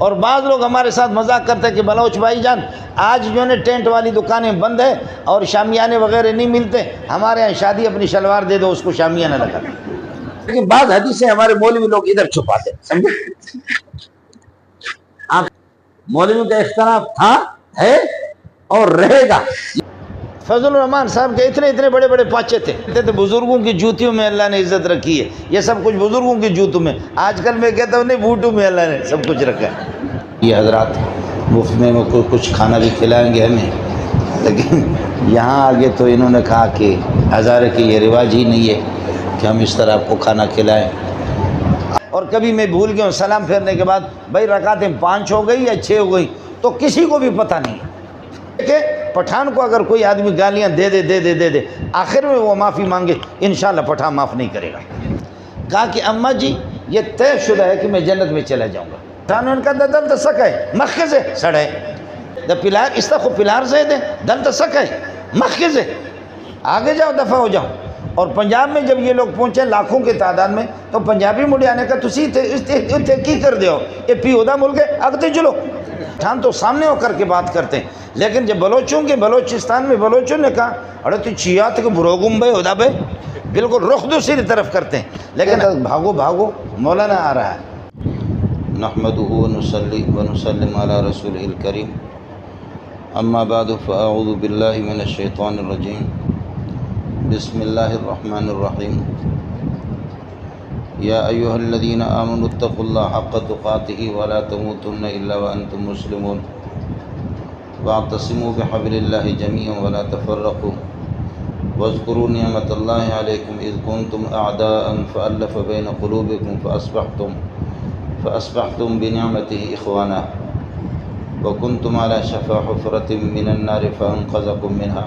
اور بعض لوگ ہمارے ساتھ مذاق کرتے ہیں کہ بلوچ بھائی جان آج جو ہے ٹینٹ والی دکانیں بند ہے اور شامیانے وغیرہ نہیں ملتے، ہمارے یہاں شادی اپنی شلوار دے دو اس کو شامیانہ لگا۔ لیکن بعض حدیثیں ہمارے مولوی لوگ ادھر چھپاتے ہیں، سمجھے؟ آپ مولویوں کا اختلاف تھا، ہے اور رہے گا۔ فضل الرحمان صاحب کے اتنے بڑے بڑے پاچے تھے، کہتے تھے بزرگوں کی جوتیوں میں اللہ نے عزت رکھی ہے، یہ سب کچھ بزرگوں کی جوتوں میں، آج کل میں کہتا ہوں نہیں بوٹوں میں اللہ نے سب کچھ رکھا ہے۔ یہ حضرات مفت میں کچھ کھانا بھی کھلائیں گے ہمیں، لیکن یہاں آگے تو انہوں نے کہا کہ ہزارے کی یہ رواج ہی نہیں ہے کہ ہم اس طرح آپ کو کھانا کھلائیں۔ اور کبھی میں بھول گیا ہوں سلام پھیرنے کے بعد بھائی رکعتیں 5 ہو گئی یا 6 ہو گئی، تو کسی کو بھی پتہ نہیں کہ پٹھان کو اگر کوئی آدمی گالیاں دے دے آخر میں وہ معافی مانگے، انشاءاللہ پٹھان معاف نہیں کرے گا۔ کہا کہ اماں جی یہ طے شدہ ہے کہ میں جنت میں چلا جاؤں گا۔ پٹھانوں نے کہا دل سکھ ہے مخ سے سڑے دا پلار اس طرح پلار سے دے دل سکھ ہے مخ سے آگے جاؤ دفع ہو جاؤ۔ اور پنجاب میں جب یہ لوگ پہنچے لاکھوں کی تعداد میں تو پنجابی مڑیا نے کہا تسی اتنے کی کر دیو یہ پیودا ملک ہے اگتے چلو۔ پٹھان تو سامنے ہو کر کے بات کرتے ہیں، لیکن جب بلوچوں کے بلوچستان میں بلوچوں نے کہا ارے تو چیات کے بروگم بھائی ہودا بھائی بالکل رخ دوسری طرف کرتے ہیں، لیکن بھاگو مولانا آ رہا ہے۔ نحمده ونصلي ونسلم على رسوله الكريم اما بعد فاعوذ بالله من الشيطان الرجيم بسم الله الرحمن الرحيم يا ايها الذين امنوا اتقوا الله حق تقاته ولا تموتن الا وانتم مسلمون واعتصموا بحبل الله جميعا ولا تفرقوا واذكروا نعمة الله عليكم إذ كنتم أعداء فألف بين قلوبكم فأصبحتم بنعمته إخوانا وكنتم على شفا حفرة من النار فأنقذكم منها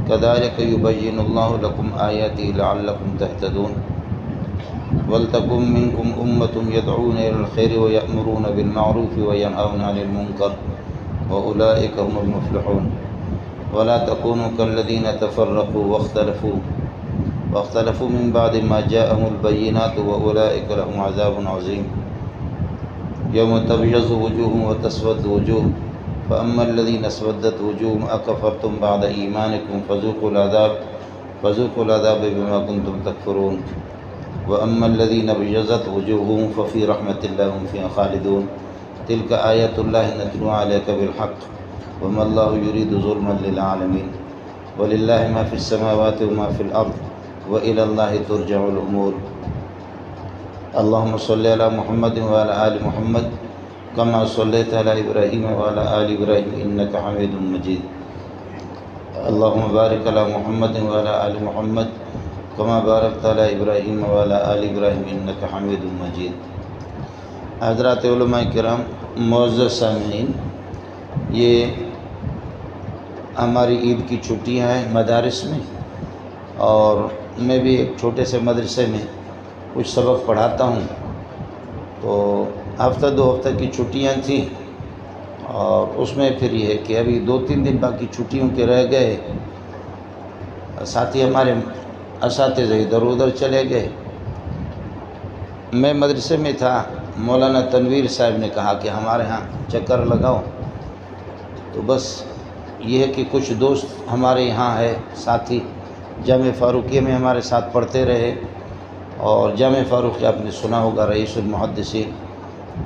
كذلك يبين الله لكم آياته لعلكم تهتدون ولتكن منكم أمة يدعون إلى الخير ويأمرون بالمعروف وينهون عن المنكر وأولئك هم المفلحون ولا تكونوا كالذين تفرقوا واختلفوا من بعد ما جاءهم البينات وأولئك لهم عذاب عظيم يوم تبيض وجوه وتسود وجوه فأما الذين اسودت وجوههم أكفرتم بعد إيمانكم فذوقوا العذاب بما كنتم تكفرون وأما الذين ابيضت وجوههم ففي رحمة الله هم فيها خالدون تلك آيات الله نتلوها عليك بالحق وما الله يريد ظلما للعالمين ولله ما في السماوات وما في الأرض وإلى الله ترجع الأمور اللهم صل على محمد وعلى آل محمد كما صليت على إبراهيم وعلى آل إبراهيم إنك حميد مجيد اللهم بارك على محمد وعلى آل محمد كما باركت على إبراهيم وعلى آل إبراهيم إنك حميد مجيد۔ حضرات علماء کرام، معزز سامعین، یہ ہماری عید کی چھٹیاں ہیں مدارس میں، اور میں بھی ایک چھوٹے سے مدرسے میں کچھ سبق پڑھاتا ہوں، تو ہفتہ 2 ہفتہ کی چھٹیاں تھیں، اور اس میں پھر یہ ہے کہ ابھی 2-3 دن باقی چھٹیوں کے رہ گئے، ساتھی ہمارے اساتذہ ادھر ادھر چلے گئے۔ میں مدرسے میں تھا، مولانا تنویر صاحب نے کہا کہ ہمارے ہاں چکر لگاؤ، تو بس یہ ہے کہ کچھ دوست ہمارے یہاں ہے ساتھی، جامعہ فاروقیہ میں ہمارے ساتھ پڑھتے رہے، اور جامعہ فاروقیہ آپ نے سنا ہوگا رئیس المحدثین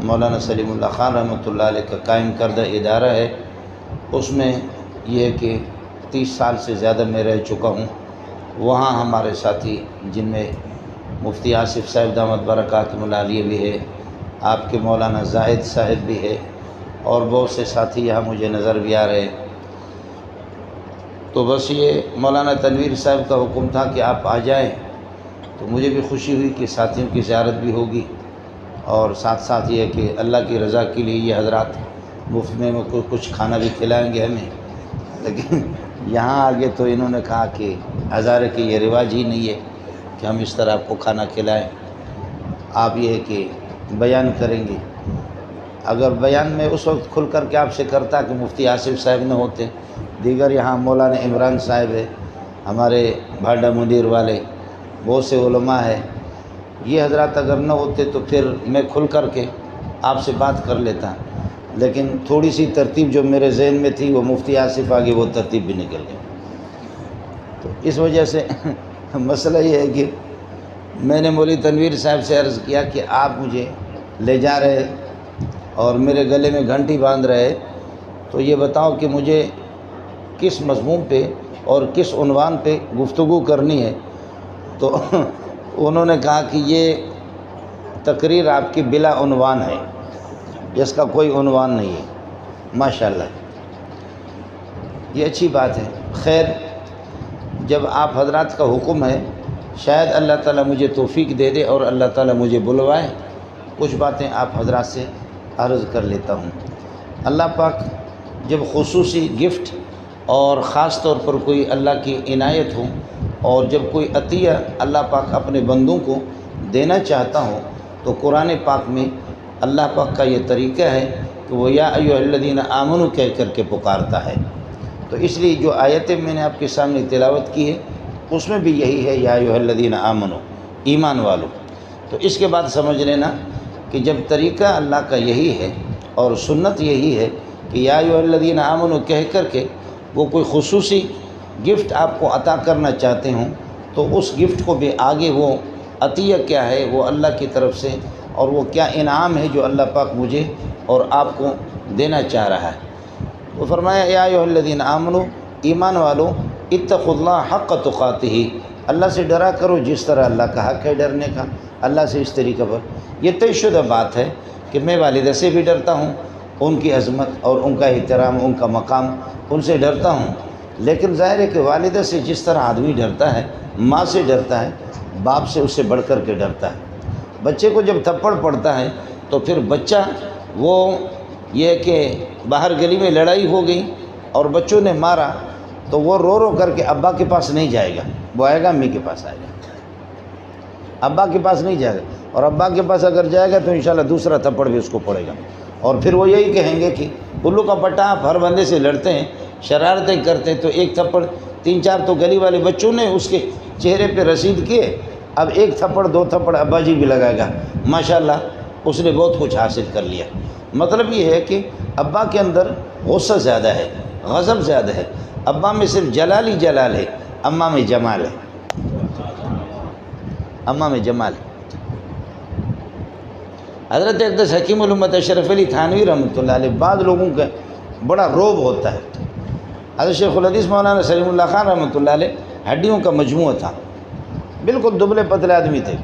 مولانا سلیم اللہ خان رحمۃ اللہ علیہ کا قائم کردہ ادارہ ہے، اس میں یہ ہے کہ 30 سال سے زیادہ میں رہ چکا ہوں۔ وہاں ہمارے ساتھی جن میں مفتی آصف صاحب دامت برکاتہ العالیہ بھی ہے، آپ کے مولانا زاہد صاحب بھی ہے، اور بہت سے ساتھی یہاں مجھے نظر بھی آ رہے۔ تو بس یہ مولانا تنویر صاحب کا حکم تھا کہ آپ آ جائیں، تو مجھے بھی خوشی ہوئی کہ ساتھیوں کی زیارت بھی ہوگی، اور ساتھ ساتھ یہ کہ اللہ کی رضا کے لیے یہ حضرات مفت میں کچھ کھانا بھی کھلائیں گے ہمیں، لیکن یہاں آگے تو انہوں نے کہا کہ ہزارے کی یہ رواج ہی نہیں ہے کہ ہم اس طرح آپ کو کھانا کھلائیں، آپ یہ ہے کہ بیان کریں گے۔ اگر بیان میں اس وقت کھل کر کے آپ سے کرتا کہ مفتی آصف صاحب نہ ہوتے، دیگر یہاں مولانا عمران صاحب ہے، ہمارے بھاڈا مدیر والے، بہت سے علماء ہیں، یہ حضرات اگر نہ ہوتے تو پھر میں کھل کر کے آپ سے بات کر لیتا، لیکن تھوڑی سی ترتیب جو میرے ذہن میں تھی وہ مفتی آصف آگے وہ ترتیب بھی نکل گئی۔ تو اس وجہ سے مسئلہ یہ ہے کہ میں نے مولوی تنویر صاحب سے عرض کیا کہ آپ مجھے لے جا رہے اور میرے گلے میں گھنٹی باندھ رہے، تو یہ بتاؤ کہ مجھے کس مضمون پہ اور کس عنوان پہ گفتگو کرنی ہے۔ تو انہوں نے کہا کہ یہ تقریر آپ کی بلا عنوان ہے، جس کا کوئی عنوان نہیں ہے۔ ماشاءاللہ، یہ اچھی بات ہے۔ خیر، جب آپ حضرات کا حکم ہے، شاید اللہ تعالیٰ مجھے توفیق دے دے اور اللہ تعالیٰ مجھے بلوائے، کچھ باتیں آپ حضرات سے عرض کر لیتا ہوں۔ اللہ پاک جب خصوصی گفٹ اور خاص طور پر کوئی اللہ کی عنایت ہو اور جب کوئی عطیہ اللہ پاک اپنے بندوں کو دینا چاہتا ہو، تو قرآن پاک میں اللہ پاک کا یہ طریقہ ہے کہ وہ یا ایھا الذین آمنوا کہہ کر کے پکارتا ہے۔ تو اس لیے جو آیتیں میں نے آپ کے سامنے تلاوت کی ہے اس میں بھی یہی ہے، یا ایھا الذین آمنوا، ایمان والو۔ تو اس کے بعد سمجھ لینا کہ جب طریقہ اللہ کا یہی ہے اور سنت یہی ہے کہ یا ایھا الذین آمنوا کہہ کر کے وہ کوئی خصوصی گفٹ آپ کو عطا کرنا چاہتے ہوں، تو اس گفٹ کو بھی آگے وہ عطیہ کیا ہے وہ اللہ کی طرف سے، اور وہ کیا انعام ہے جو اللہ پاک مجھے اور آپ کو دینا چاہ رہا ہے۔ تو فرمایا یا ایھا الذین آمنوا، ایمان والو، اتقوا اللہ حق تقاتہ، اللہ سے ڈرا کرو جس طرح اللہ کا حق ہے ڈرنے کا، اللہ سے اس طریقہ پر۔ یہ طے شدہ بات ہے کہ میں والدہ سے بھی ڈرتا ہوں، ان کی عظمت اور ان کا احترام، ان کا مقام، ان سے ڈرتا ہوں، لیکن ظاہر ہے کہ والدہ سے جس طرح آدمی ڈرتا ہے، ماں سے ڈرتا ہے، باپ سے اس سے بڑھ کر کے ڈرتا ہے۔ بچے کو جب تھپڑ پڑتا ہے تو پھر بچہ وہ یہ کہ باہر گلی میں لڑائی ہو گئی اور بچوں نے مارا تو وہ رو رو کر کے ابا کے پاس نہیں جائے گا، وہ آئے گا امی کے پاس آئے گا، ابا کے پاس نہیں جائے گا، اور ابا کے پاس اگر جائے گا تو انشاءاللہ دوسرا تھپڑ بھی اس کو پڑے گا، اور پھر وہ یہی کہیں گے کہ الو کا پٹا آپ ہر بندے سے لڑتے ہیں، شرارتیں کرتے ہیں، تو ایک تھپڑ 3-4 تو گلی والے بچوں نے اس کے چہرے پہ رسید کیے، اب 1 تھپڑ 2 تھپڑ ابا جی بھی لگائے گا، ماشاءاللہ اس نے بہت کچھ حاصل کر لیا۔ مطلب یہ ہے کہ ابا کے اندر غصہ زیادہ ہے، غضب زیادہ ہے، ابا میں صرف جلال ہی جلال ہے، اماں میں جمال ہے، اماں میں جمال ہے۔ حضرت اقدس حکیم الامت اشرف علی تھانوی رحمۃ اللہ علیہ، بعض لوگوں کا بڑا روب ہوتا ہے۔ حضرت شیخ الحدیث مولانا سلیم اللہ خان رحمۃ اللہ علیہ ہڈیوں کا مجموعہ تھا، بالکل دبلے پتلے آدمی تھے،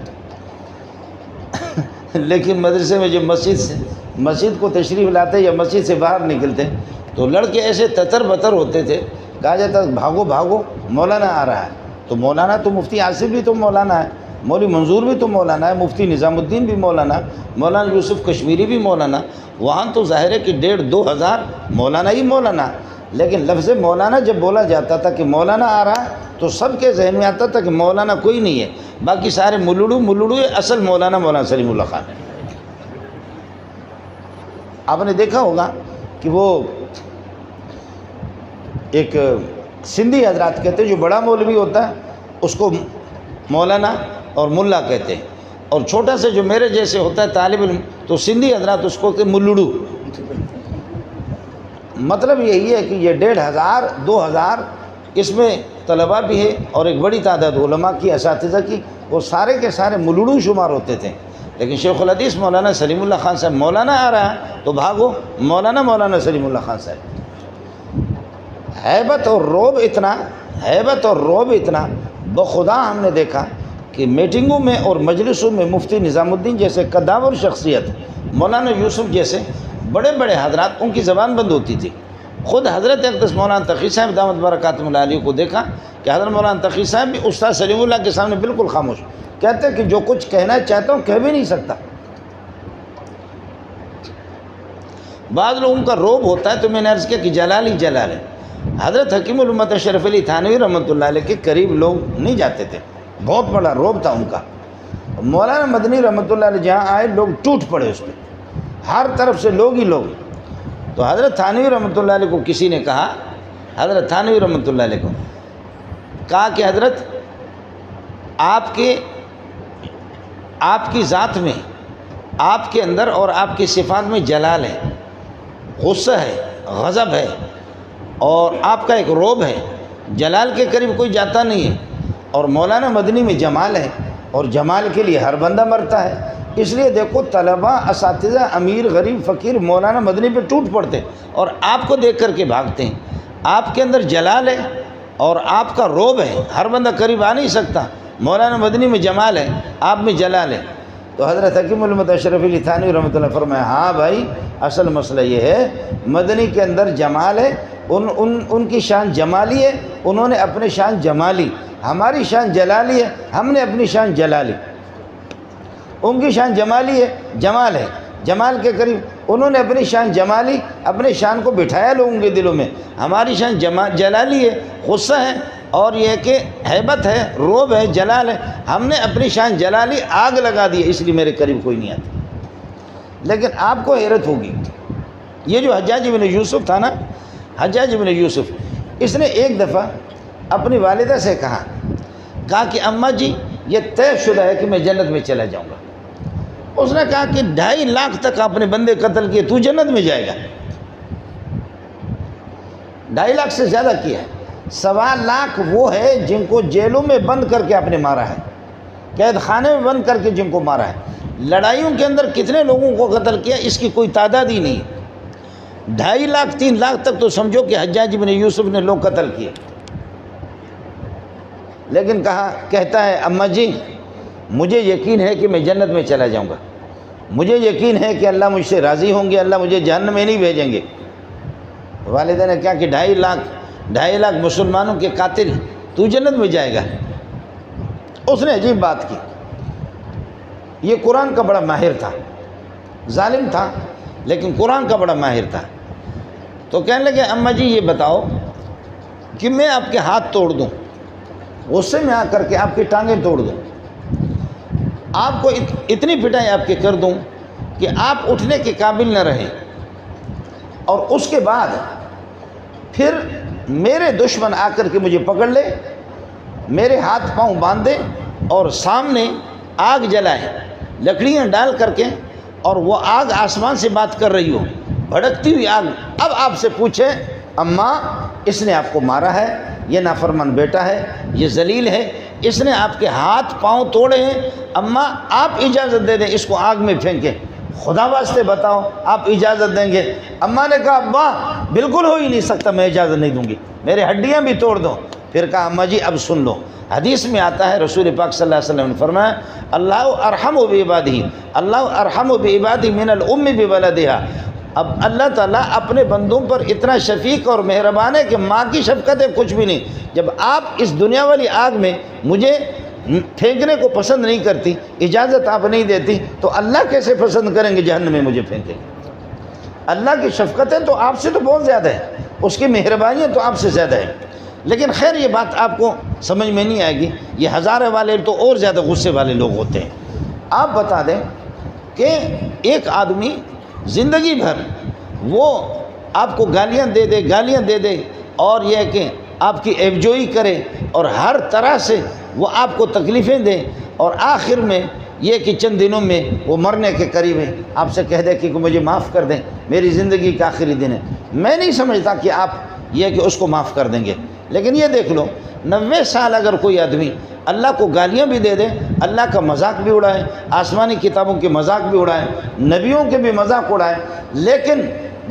لیکن مدرسے میں جب مسجد کو تشریف لاتے یا مسجد سے باہر نکلتے تو لڑکے ایسے تتر بتر ہوتے تھے، کہا جاتا بھاگو بھاگو مولانا آ رہا ہے۔ تو مولانا تو مفتی آصف بھی تو مولانا ہے، مولوی منظور بھی تو مولانا ہے، مفتی نظام الدین بھی مولانا، مولانا یوسف کشمیری بھی مولانا، وہاں تو ظاہر ہے کہ 1,500-2 ہزار مولانا ہی مولانا، لیکن لفظ مولانا جب بولا جاتا تھا کہ مولانا آ رہا ہے تو سب کے ذہن میں آتا تھا کہ مولانا کوئی نہیں ہے، باقی سارے ملوڑو ہے، اصل مولانا سلیم اللہ خان ہے۔ آپ نے دیکھا ہوگا کہ وہ ایک سندھی حضرات کہتے ہیں جو بڑا مولوی ہوتا ہے اس کو مولانا اور ملا کہتے ہیں، اور چھوٹا سے جو میرے جیسے ہوتا ہے طالب علم تو سندھی حضرات اس کو کہتے ہیں ملوڑو۔ مطلب یہی ہے کہ یہ 1,500-2 ہزار اس میں طلباء بھی ہے اور ایک بڑی تعداد علماء کی، اساتذہ کی، وہ سارے کے سارے ملوڑو شمار ہوتے تھے، لیکن شیخ الحدیث مولانا سلیم اللہ خان صاحب مولانا آ رہا ہے تو بھاگو مولانا سلیم اللہ خان صاحب۔ ہیبت اور روب اتنا بخدا ہم نے دیکھا کہ میٹنگوں میں اور مجلسوں میں مفتی نظام الدین جیسے قداور شخصیت، مولانا یوسف جیسے بڑے بڑے حضرات، ان کی زبان بند ہوتی تھی۔ خود حضرت اقدس مولانا تقی صاحب دامت برکاتہم اللہ علیہ کو دیکھا کہ حضرت مولانا تقی صاحب بھی استاد سلیم اللہ کے سامنے بالکل خاموش، کہتے ہیں کہ جو کچھ کہنا چاہتا ہوں کہہ بھی نہیں سکتا۔ بعض لوگوں کا روب ہوتا ہے، تو میں نے عرض کیا کہ جلال ہی جلال ہے۔ حضرت حکیم الامت اشرف علی تھانوی رحمۃ اللہ علیہ کے قریب لوگ نہیں جاتے تھے، بہت بڑا روب تھا ان کا۔ مولانا مدنی رحمۃ اللہ علیہ جہاں آئے لوگ ٹوٹ پڑے اس پہ، ہر طرف سے لوگ ہی لوگ۔ تو حضرت تھانوی رحمۃ اللہ علیہ کو کسی نے کہا، حضرت تھانوی رحمۃ اللہ علیہ کو کہا کہ حضرت آپ کی ذات میں آپ کے اندر اور آپ کی صفات میں جلال ہے، غصہ ہے، غضب ہے، اور آپ کا ایک روب ہے۔ جلال کے قریب کوئی جاتا نہیں ہے۔ اور مولانا مدنی میں جمال ہے، اور جمال کے لیے ہر بندہ مرتا ہے۔ اس لیے دیکھو طلباء، اساتذہ، امیر، غریب، فقیر مولانا مدنی پہ ٹوٹ پڑتے اور آپ کو دیکھ کر کے بھاگتے ہیں۔ آپ کے اندر جلال ہے اور آپ کا روب ہے، ہر بندہ قریب آ نہیں سکتا۔ مولانا مدنی میں جمال ہے، آپ میں جلال ہے۔ تو حضرت حکیم علامہ اشرف علی تھانوی رحمۃ اللہ فرمایا، ہاں بھائی اصل مسئلہ یہ ہے مدنی کے اندر جمال ہے، ان کی شان جمالی ہے، انہوں نے اپنے شان جمالی، ہماری شان جلالی ہے، ہم نے اپنی شان جلالی۔ ان کی شان جمالی ہے، جمال ہے، جمال کے قریب انہوں نے اپنی شان جمالی، اپنے شان کو بٹھایا لوگوں کے دلوں میں۔ ہماری شان جلالی ہے، غصہ ہے، اور یہ کہ ہیبت ہے، روب ہے، جلال ہے۔ ہم نے اپنی شان جلالی آگ لگا دی، اس لیے میرے قریب کوئی نہیں آتا۔ لیکن آپ کو حیرت ہوگی، یہ جو حجاج بن یوسف تھا نا، حجاج بن یوسف، اس نے ایک دفعہ اپنی والدہ سے کہا کہ اماں جی یہ طے شدہ ہے کہ میں جنت میں چلا جاؤں گا۔ اس نے کہا کہ 2.5 لاکھ تک آپ نے بندے قتل کیے، تو جنت میں جائے گا؟ 2.5 لاکھ سے زیادہ کیا ہے۔ 1.25 لاکھ وہ ہے جن کو جیلوں میں بند کر کے آپ نے مارا ہے، قید خانے میں بند کر کے جن کو مارا ہے۔ لڑائیوں کے اندر کتنے لوگوں کو قتل کیا اس کی کوئی تعداد ہی نہیں۔ 2.5 لاکھ 3 لاکھ تک تو سمجھو کہ حجاج بن یوسف نے لوگ قتل کیے۔ لیکن کہتا ہے اماں جی مجھے یقین ہے کہ میں جنت میں چلا جاؤں گا، مجھے یقین ہے کہ اللہ مجھ سے راضی ہوں گے، اللہ مجھے جہنم میں نہیں بھیجیں گے۔ والدہ نے کہا کہ 2.5 لاکھ مسلمانوں کے قاتل تو جنت میں جائے گا؟ اس نے عجیب بات کی۔ یہ قرآن کا بڑا ماہر تھا، ظالم تھا لیکن قرآن کا بڑا ماہر تھا۔ تو کہنے لگے اماں جی یہ بتاؤ کہ میں آپ کے ہاتھ توڑ دوں، غصے میں آ کر کے آپ کی ٹانگیں توڑ دوں، آپ کو اتنی پٹائی آپ کے کر دوں کہ آپ اٹھنے کے قابل نہ رہیں، اور اس کے بعد پھر میرے دشمن آ کر کے مجھے پکڑ لے، میرے ہاتھ پاؤں باندھ دے اور سامنے آگ جلائے، لکڑیاں ڈال کر کے، اور وہ آگ آسمان سے بات کر رہی ہو، بھڑکتی ہوئی آگ۔ اب آپ سے پوچھے اماں اس نے آپ کو مارا ہے، یہ نافرمان بیٹا ہے، یہ ذلیل ہے، اس نے آپ کے ہاتھ پاؤں توڑے ہیں، اماں آپ اجازت دے دیں اس کو آگ میں پھینکیں، خدا واسطے بتاؤ آپ اجازت دیں گے؟ اماں نے کہا ابا بالکل ہو ہی نہیں سکتا، میں اجازت نہیں دوں گی، میرے ہڈیاں بھی توڑ دو۔ پھر کہا اماں جی اب سن لو، حدیث میں آتا ہے رسول پاک صلی اللہ علیہ وسلم نے فرمایا اللہ ارحم بعبادہ، اللہ ارحم بعبادہ من الام بولدہا۔ اب اللہ تعالیٰ اپنے بندوں پر اتنا شفیق اور مہربان ہے کہ ماں کی شفقت ہے کچھ بھی نہیں۔ جب آپ اس دنیا والی آگ میں مجھے پھینکنے کو پسند نہیں کرتی، اجازت آپ نہیں دیتی، تو اللہ کیسے پسند کریں گے جہنم میں مجھے پھینکیں؟ اللہ کی شفقتیں تو آپ سے تو بہت زیادہ ہے، اس کی مہربانیاں تو آپ سے زیادہ ہے۔ لیکن خیر یہ بات آپ کو سمجھ میں نہیں آئے گی، یہ ہزارے والے تو اور زیادہ غصے والے لوگ ہوتے ہیں۔ آپ بتا دیں کہ ایک آدمی زندگی بھر وہ آپ کو گالیاں دے دے اور یہ کہ آپ کی عیبجوئی کرے اور ہر طرح سے وہ آپ کو تکلیفیں دے، اور آخر میں یہ کہ چند دنوں میں وہ مرنے کے قریب ہے، آپ سے کہہ دے کہ مجھے معاف کر دیں، میری زندگی کا آخری دن ہے، میں نہیں سمجھتا کہ آپ یہ کہ اس کو معاف کر دیں گے۔ لیکن یہ دیکھ لو 90 سال اگر کوئی آدمی اللہ کو گالیاں بھی دے دے، اللہ کا مذاق بھی اڑائے، آسمانی کتابوں کے مذاق بھی اڑائے، نبیوں کے بھی مذاق اڑائے، لیکن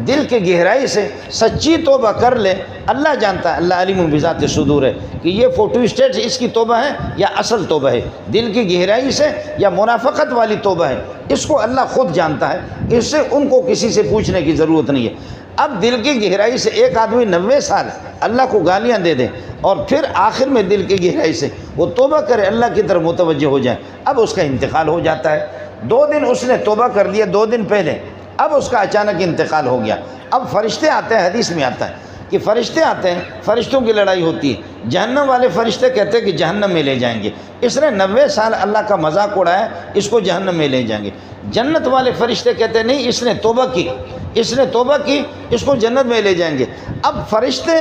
دل کے گہرائی سے سچی توبہ کر لے، اللہ جانتا ہے، اللہ علیم بذات صدور ہے کہ یہ فوٹو اسٹیٹ اس کی توبہ ہے یا اصل توبہ ہے، دل کی گہرائی سے یا منافقت والی توبہ ہے، اس کو اللہ خود جانتا ہے، اس سے ان کو کسی سے پوچھنے کی ضرورت نہیں ہے۔ اب دل کی گہرائی سے ایک آدمی 90 سال اللہ کو گالیاں دے دے اور پھر آخر میں دل کی گہرائی سے وہ توبہ کرے، اللہ کی طرف متوجہ ہو جائے، اب اس کا انتقال ہو جاتا ہے۔ 2 دن اس نے توبہ کر لیا 2 دن پہلے، اب اس کا اچانک انتقال ہو گیا۔ اب فرشتے آتے ہیں، حدیث میں آتا ہے کہ فرشتے آتے ہیں، فرشتوں کی لڑائی ہوتی ہے، جہنم والے فرشتے کہتے ہیں کہ جہنم میں لے جائیں گے، اس نے 90 سال اللہ کا مذاق اڑایا، اس کو جہنم میں لے جائیں گے۔ جنت والے فرشتے کہتے ہیں نہیں، اس نے توبہ کی، اس کو جنت میں لے جائیں گے۔ اب فرشتے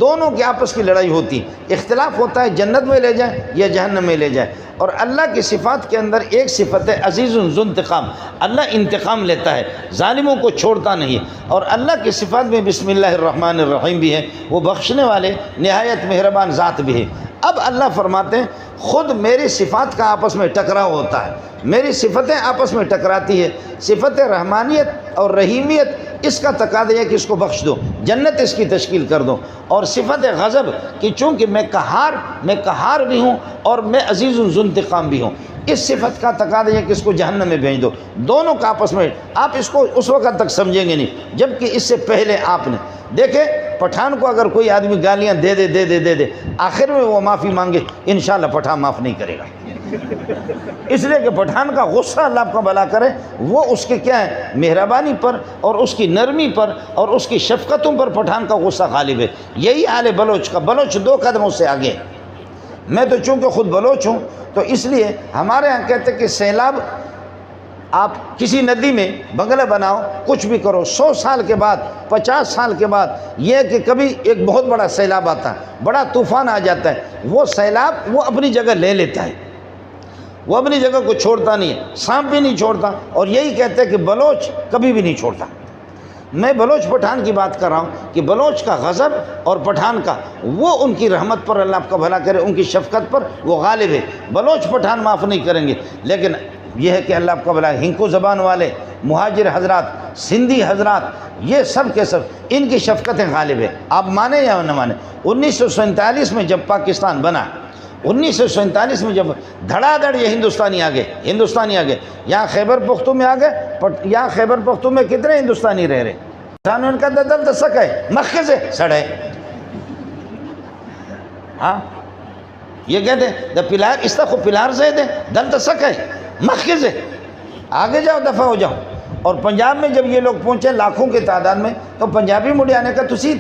دونوں کی آپس کی لڑائی ہوتی ہے، اختلاف ہوتا ہے جنت میں لے جائیں یا جہنم میں لے جائیں۔ اور اللہ کی صفات کے اندر ایک صفت ہے عزیز ذو انتقام، اللہ انتقام لیتا ہے، ظالموں کو چھوڑتا نہیں ہے۔ اور اللہ کی صفات میں بسم اللہ الرحمن الرحیم بھی ہے، وہ بخشنے والے نہایت مہربان ذات بھی ہے۔ اب اللہ فرماتے ہیں خود میری صفات کا آپس میں ٹکراؤ ہوتا ہے، میری صفتیں آپس میں ٹکراتی ہے، صفت رحمانیت اور رحیمیت اس کا تقاضا ہے کہ اس کو بخش دو، جنت اس کی تشکیل کر دو، اور صفت غضب کہ چونکہ میں قہار بھی ہوں اور میں عزیز ذو انتقام بھی ہوں، اس صفت کا تقاضا ہے کہ اس کو جہنم میں بھیج دو۔ دونوں کا آپس میں آپ اس کو اس وقت تک سمجھیں گے نہیں جبکہ اس سے پہلے آپ نے دیکھیں پٹھان کو اگر کوئی آدمی گالیاں دے دے آخر میں وہ معافی مانگے، انشاءاللہ پٹھان معاف نہیں کرے گا، اس لیے کہ پٹھان کا غصہ اللہ آپ کا بھلا کرے، وہ اس کے کیا ہے مہربانی پر اور اس کی نرمی پر اور اس کی شفقتوں پر پٹھان کا غصہ غالب ہے۔ یہی حال ہے بلوچ کا، بلوچ 2 قدم اس سے آگے ہے۔ میں تو چونکہ خود بلوچ ہوں تو اس لیے ہمارے ہاں کہتے ہیں کہ سیلاب، آپ کسی ندی میں بنگلہ بناؤ، کچھ بھی کرو، 100 سال کے بعد 50 سال کے بعد یہ کہ کبھی ایک بہت بڑا سیلاب آتا ہے، بڑا طوفان آ جاتا ہے، وہ سیلاب وہ اپنی جگہ لے لیتا ہے، وہ اپنی جگہ کو چھوڑتا نہیں ہے، سانپ بھی نہیں چھوڑتا، اور یہی کہتے ہیں کہ بلوچ کبھی بھی نہیں چھوڑتا۔ میں بلوچ پٹھان کی بات کر رہا ہوں کہ بلوچ کا غضب اور پٹھان کا وہ ان کی رحمت پر اللہ آپ کا بھلا کرے، ان کی شفقت پر وہ غالب ہے۔ بلوچ پٹھان معاف نہیں کریں گے، لیکن یہ ہے کہ اللہ آپ کا بھلا، ہنکو زبان والے مہاجر حضرات، سندھی حضرات، یہ سب کے سب ان کی شفقتیں غالب ہے۔ آپ مانیں یا نہ مانیں، 1947 میں جب پاکستان بنا، 1947 میں جب دھڑا دھڑ یہ ہندوستانی آ گئے، یہاں خیبر پختون میں آ گئے، یہاں خیبر پختون میں کتنے ہندوستانی رہ رہے، ان کا دل دسک ہے مکے سے سڑے، ہاں یہ کہتے ہیں دا پلار اس طرح پلار سے دے دل دسک ہے مکے سے، آگے جاؤ دفع ہو جاؤ۔ اور پنجاب میں جب یہ لوگ پہنچے لاکھوں کی تعداد میں، تو پنجابی مڑے آنے کا تسی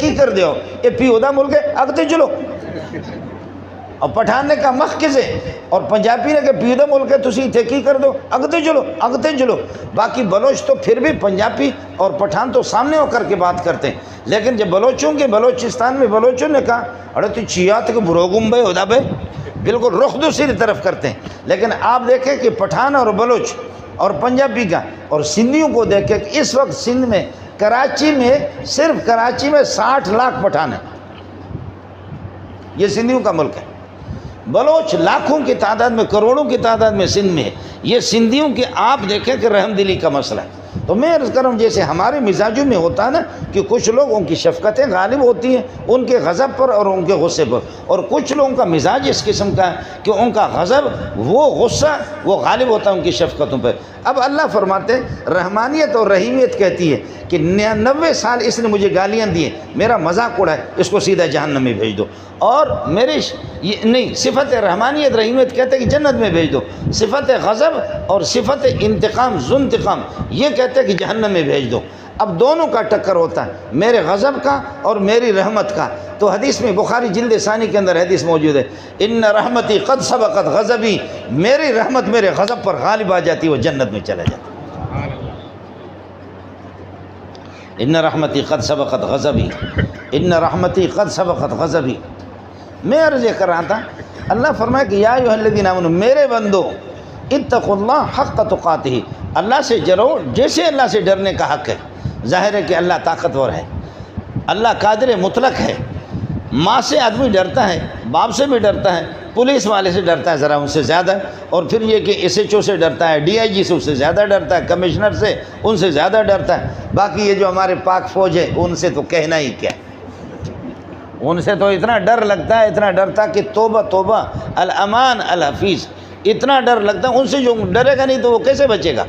کی کر دیو، یہ پیودا ملک ہے اگتے چلو، اور پٹھان نے کہا مکے سے، اور پنجابی نے کہا پیودا ملک ہے تسی کی کر دو، اگتے چلو۔ باقی بلوچ تو پھر بھی پنجابی اور پٹھان تو سامنے ہو کر کے بات کرتے ہیں، لیکن جب بلوچوں کے بلوچستان میں بلوچوں نے کہا ارے تو چیات کے بروگم بھائی ہودا بھائی، بالکل رخ دوسری طرف کرتے ہیں۔ لیکن آپ دیکھیں کہ پٹھان اور بلوچ اور پنجابی کا اور سندھیوں کو دیکھیں کہ اس وقت سندھ میں کراچی میں صرف کراچی میں 60 لاکھ پٹھان ہیں، یہ سندھیوں کا ملک ہے۔ بلوچ لاکھوں کی تعداد میں، کروڑوں کی تعداد میں سندھ میں ہے، یہ سندھیوں کے آپ دیکھیں کہ رحم دلی کا مسئلہ ہے۔ تو میں عرض کروں جیسے ہمارے مزاجوں میں ہوتا ہے نا کہ کچھ لوگوں کی شفقتیں غالب ہوتی ہیں ان کے غضب پر اور ان کے غصے پر، اور کچھ لوگوں کا مزاج اس قسم کا ہے کہ ان کا غضب وہ غصہ وہ غالب ہوتا ہے ان کی شفقتوں پر۔ اب اللہ فرماتے ہیں رحمانیت اور رحیمیت کہتی ہے کہ 99 سال اس نے مجھے گالیاں دی ہیں، میرا مذاق اڑا ہے، اس کو سیدھا جہنم میں بھیج دو، اور میری نہیں صفت رحمانیت رحیمیت کہتے ہیں کہ جنت میں بھیج دو، صفت غضب اور صفت انتقام ذو انتقام یہ کہتے ہیں کہ جہنم میں بھیج دو۔ اب دونوں کا ٹکر ہوتا ہے، میرے غضب کا اور میری رحمت کا۔ تو حدیث میں بخاری جلد ثانی کے اندر حدیث موجود ہے، ان رحمتی قد سبقت غضبی، میری رحمت میرے غضب پر غالب آ جاتی وہ جنت میں چلا جاتا۔ ان رحمتی قد سبقت غضبی، ان رحمتی قد سبقت غضبی۔ میں عرض یہ کر رہا تھا، اللہ فرمایا کہ یا ایھا الذین آمنوا، میرے بندو اتقوا اللہ حق تقاتہ، اللہ سے ڈرو جیسے اللہ سے ڈرنے کا حق ہے۔ ظاہر ہے کہ اللہ طاقتور ہے، اللہ قادر مطلق ہے۔ ماں سے آدمی ڈرتا ہے، باپ سے بھی ڈرتا ہے، پولیس والے سے ڈرتا ہے ذرا ان سے زیادہ، اور پھر یہ کہ ایس ایچ او سے ڈرتا ہے، ڈی آئی جی سے اس سے زیادہ ڈرتا ہے، کمشنر سے ان سے زیادہ ڈرتا ہے۔ باقی یہ جو ہمارے پاک فوج ہے ان سے تو کہنا ہی کیا، ان سے تو اتنا ڈر لگتا ہے، اتنا ڈرتا کہ توبہ توبہ الامان الحفیظ، اتنا ڈر لگتا ہے۔ ان سے جو ڈرے گا نہیں تو وہ کیسے بچے گا،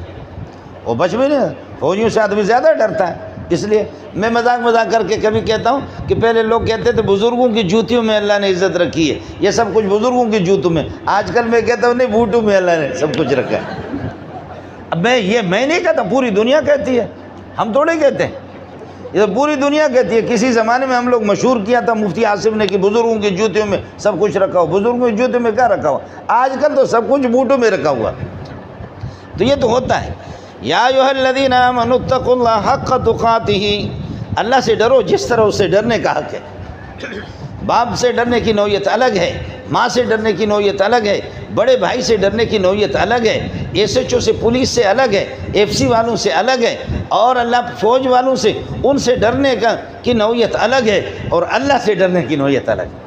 وہ بچ بھی نہیں۔ فوجیوں سے آدمی زیادہ ڈرتا ہے۔ اس لیے میں مذاق کر کے کبھی کہتا ہوں کہ پہلے لوگ کہتے تھے بزرگوں کی جوتیوں میں اللہ نے عزت رکھی ہے، یہ سب کچھ بزرگوں کی جوتوں میں، آج کل میں کہتا ہوں نہیں بوٹوں میں اللہ نے سب کچھ رکھا ہے۔ اب میں نہیں کہتا، پوری دنیا کہتی ہے، ہم تھوڑے کہتے ہیں، یہ تو پوری دنیا کہتی ہے۔ کسی زمانے میں ہم لوگ مشہور کیا تھا مفتی آصف نے کہ بزرگوں کی جوتیوں میں سب کچھ رکھا ہو، بزرگوں کی جوتیوں میں کیا رکھا ہوا، آج کل تو سب کچھ بوٹوں میں رکھا ہوا۔ تو یہ تو ہوتا ہے، یا ایھا الذین آمنوا اتقوا اللہ حق تقاتہ، اللہ سے ڈرو جس طرح اس سے ڈرنے کا حق ہے۔ باپ سے ڈرنے کی نوعیت الگ ہے، ماں سے ڈرنے کی نوعیت الگ ہے، بڑے بھائی سے ڈرنے کی نوعیت الگ ہے، ایس ایچ او سے، پولیس سے الگ ہے، ایف سی والوں سے الگ ہے، اور اللہ فوج والوں سے، ان سے ڈرنے کی نوعیت الگ ہے، اور اللہ سے ڈرنے کی نوعیت الگ ہے۔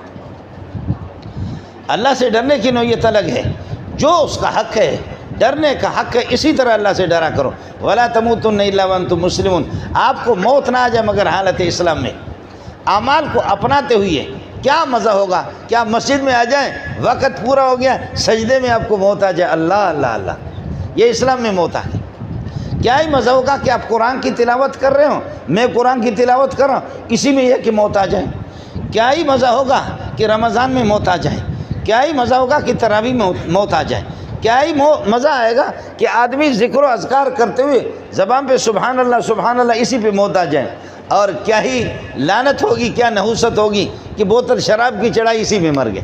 اللہ سے ڈرنے کی نوعیت الگ ہے، جو اس کا حق ہے، ڈرنے کا حق ہے، اسی طرح اللہ سے ڈرا کرو۔ وَلَا تَمُوتُنَّ إِلَّا وَأَنْتُمْ مُسْلِمُونَ، آپ کو موت نہ آ جائے مگر حالت اسلام میں، اعمال کو اپناتے ہوئے۔ کیا مزہ ہوگا، کیا مسجد میں آ جائیں، وقت پورا ہو گیا، سجدے میں آپ کو موت آ جائے، اللہ اللہ اللہ، یہ اسلام میں موت آ گئی۔ کیا ہی مزہ ہوگا کہ آپ قرآن کی تلاوت کر رہے ہوں، میں قرآن کی تلاوت کر رہا ہوں، اسی میں یہ کہ موت آ جائے۔ کیا ہی مزہ ہوگا کہ رمضان میں موت آ جائے، کیا ہی مزہ ہوگا کہ تراویح میں موت آ جائے، کیا ہی مزہ آئے گا کہ آدمی ذکر و اذکار کرتے ہوئے زبان پہ سبحان اللہ اسی پہ موت آ جائے، اور کیا ہی لعنت ہوگی، کیا نحوست ہوگی کہ بوتل شراب کی چڑھائی اسی میں مر گئے،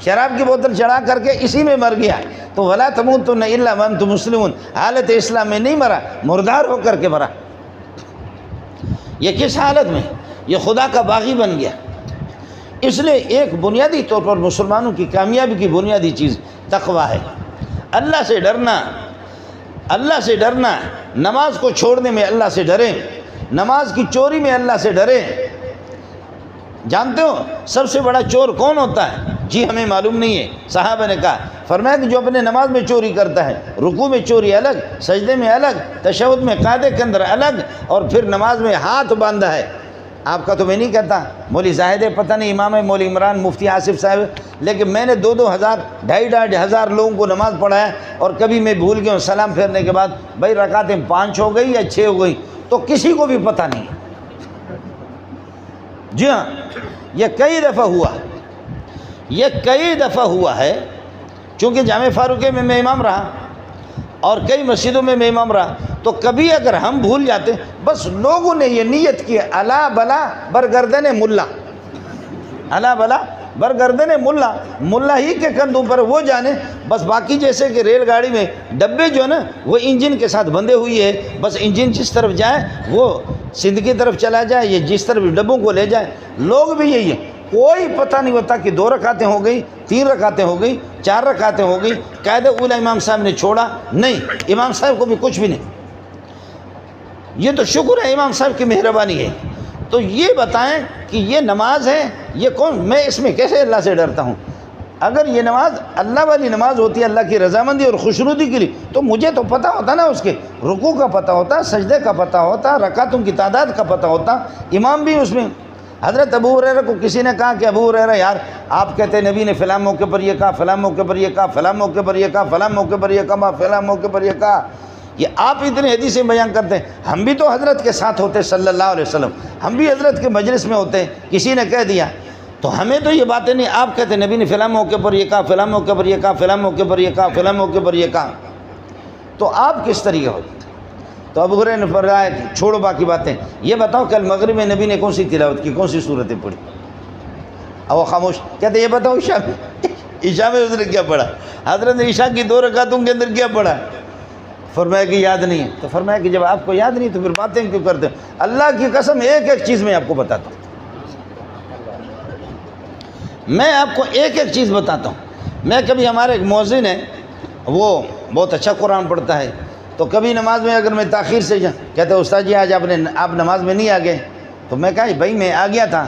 شراب کی بوتل چڑھا کر کے اسی میں مر گیا۔ تو وَلَا تَمُوتُنَّ إِلَّا وَأَنْتُمْ مُسْلِمُونَ، حالت اسلام میں نہیں مرا، مردار ہو کر کے مرا۔ یہ کس حالت میں؟ یہ خدا کا باغی بن گیا۔ اس لیے ایک بنیادی طور پر مسلمانوں کی کامیابی کی بنیادی چیز تقویٰ ہے، اللہ سے ڈرنا، اللہ سے ڈرنا، نماز کو چھوڑنے میں اللہ سے ڈریں، نماز کی چوری میں اللہ سے ڈریں۔ جانتے ہو سب سے بڑا چور کون ہوتا ہے؟ جی ہمیں معلوم نہیں ہے، صحابہ نے کہا، فرمایا کہ جو اپنے نماز میں چوری کرتا ہے، رکوع میں چوری الگ، سجدے میں الگ، تشہد میں قاعدے کے اندر الگ، اور پھر نماز میں ہاتھ باندھا ہے۔ آپ کا تو میں نہیں کہتا، مولی زاہد ہے، پتہ نہیں امام ہے، مولی عمران، مفتی آصف صاحب، لیکن میں نے 2,000 2,500 لوگوں کو نماز پڑھایا، اور کبھی میں بھول گیا ہوں سلام پھیرنے کے بعد بھائی رکعتیں 5 ہو گئی یا 6 ہو گئی، تو کسی کو بھی پتہ نہیں۔ جی ہاں، یہ کئی دفعہ ہوا، یہ کئی دفعہ ہوا ہے، چونکہ جامع فاروقیہ میں میں امام رہا اور کئی مسجدوں میں میں امام رہا، تو کبھی اگر ہم بھول جاتے، بس لوگوں نے یہ نیت کی، الا بلا برگردن ملا، الا بلا برگردن ملا، ملا ہی کے کندھوں پر وہ جانے، بس باقی جیسے کہ ریل گاڑی میں ڈبے جو ہے نا وہ انجن کے ساتھ بندھے ہوئی ہے، بس انجن جس طرف جائے وہ سندھ کی طرف چلا جائے، یہ جس طرف ڈبوں کو لے جائے، لوگ بھی یہی ہے، کوئی پتہ نہیں ہوتا کہ 2 رکعتیں ہو گئی، 3 رکعتیں ہو گئی، 4 رکعتیں ہو گئی، قاعدہ اولا امام صاحب نے چھوڑا نہیں، امام صاحب کو بھی کچھ بھی نہیں۔ یہ تو شکر ہے امام صاحب کی مہربانی ہے۔ تو یہ بتائیں کہ یہ نماز ہے، یہ کون، میں اس میں کیسے اللہ سے ڈرتا ہوں؟ اگر یہ نماز اللہ والی نماز ہوتی ہے، اللہ کی رضامندی اور خوشنودی کے لیے، تو مجھے تو پتہ ہوتا نا، اس کے رکوع کا پتہ ہوتا، سجدے کا پتہ ہوتا، رکعتوں کی تعداد کا پتہ ہوتا، امام بھی اس میں۔ حضرت ابو ہریرہ کو کسی نے کہا کہ ابو ہریرہ یار آپ کہتے نبی نے فلاں موقع پر یہ کہا، فلاں موقع پر یہ کہا، فلاں موقع پر یہ کہا، فلاں موقع پر یہ کہا، فلاں موقع پر یہ کہا، یہ آپ اتنے حدیثیں بیان کرتے ہیں، ہم بھی تو حضرت کے ساتھ ہوتے صلی اللہ علیہ وسلم، ہم بھی حضرت کے مجلس میں ہوتے، کسی نے کہہ دیا تو ہمیں تو یہ باتیں نہیں، آپ کہتے نبی نے فلاں موقع پر یہ کہا، فلاں موقع پر یہ کہا، فلاں موقع پر یہ کہا، فلاں موقع پر یہ کہا، تو آپ کس طریقے ہوتے؟ تو ابو ہریرہ نے فرمایا کہ چھوڑو باقی باتیں، یہ بتاؤ کل مغرب میں نبی نے کون سی تلاوت کی، کون سی صورتیں پڑھی؟ اب وہ خاموش، کہتے یہ بتاؤ عشاء میں حضرت کیا پڑھا، حضرت نے عشاء کی 2 رکعتوں کے اندر کیا پڑھا؟ فرمایا کہ یاد نہیں ہے۔ تو فرمایا کہ جب آپ کو یاد نہیں تو پھر باتیں کیوں کرتے ہیں؟ اللہ کی قسم ایک ایک چیز میں آپ کو بتاتا ہوں، میں آپ کو ایک ایک چیز بتاتا ہوں۔ میں کبھی ہمارے ایک مؤذن ہے، وہ بہت اچھا قرآن پڑھتا ہے، تو کبھی نماز میں اگر میں تاخیر سے کہتے استاد جی آج آپ نماز میں نہیں آ گئے، تو میں کہا بھائی میں آ گیا تھا،